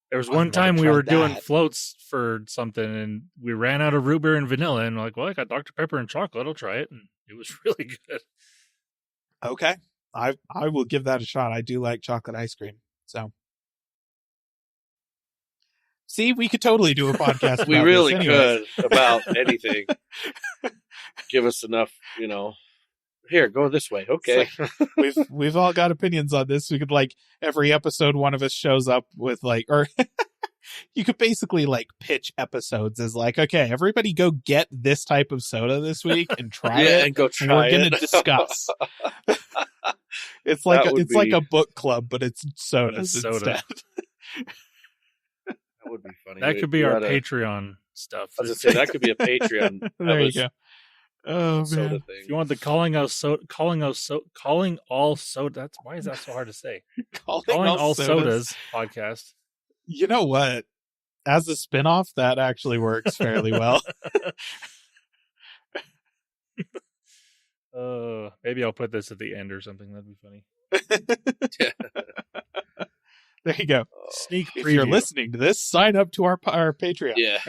There was I've one never time we tried were doing that. floats for something, and we ran out of root beer and vanilla, and we're like, well, I got Dr. Pepper and chocolate. I'll try it, and it was really good. Okay. I will give that a shot. I do like chocolate ice cream. So. See, we could totally do a podcast about We really this anyways. could about anything. Give us enough, Here, go this way. Okay. We've all got opinions on this. We could, like, every episode one of us shows up with like, or you could basically like pitch episodes as like, okay, everybody go get this type of soda this week and try it. and go And try we're it. going to discuss. It's like That would it's like be- a book club, but it's sodas It's soda. instead. That would be funny. That could be We our gotta- Patreon stuff. I was gonna say that could be a Patreon. There you Elvis go. Oh soda man, thing. If you want the calling all soda. That's why is that so hard to say? Calling all sodas podcast. You know what? As a spinoff, that actually works fairly well. Maybe I'll put this at the end or something. That'd be funny. There you go. Sneak If preview. you're listening to this, sign up to our Patreon. Yeah.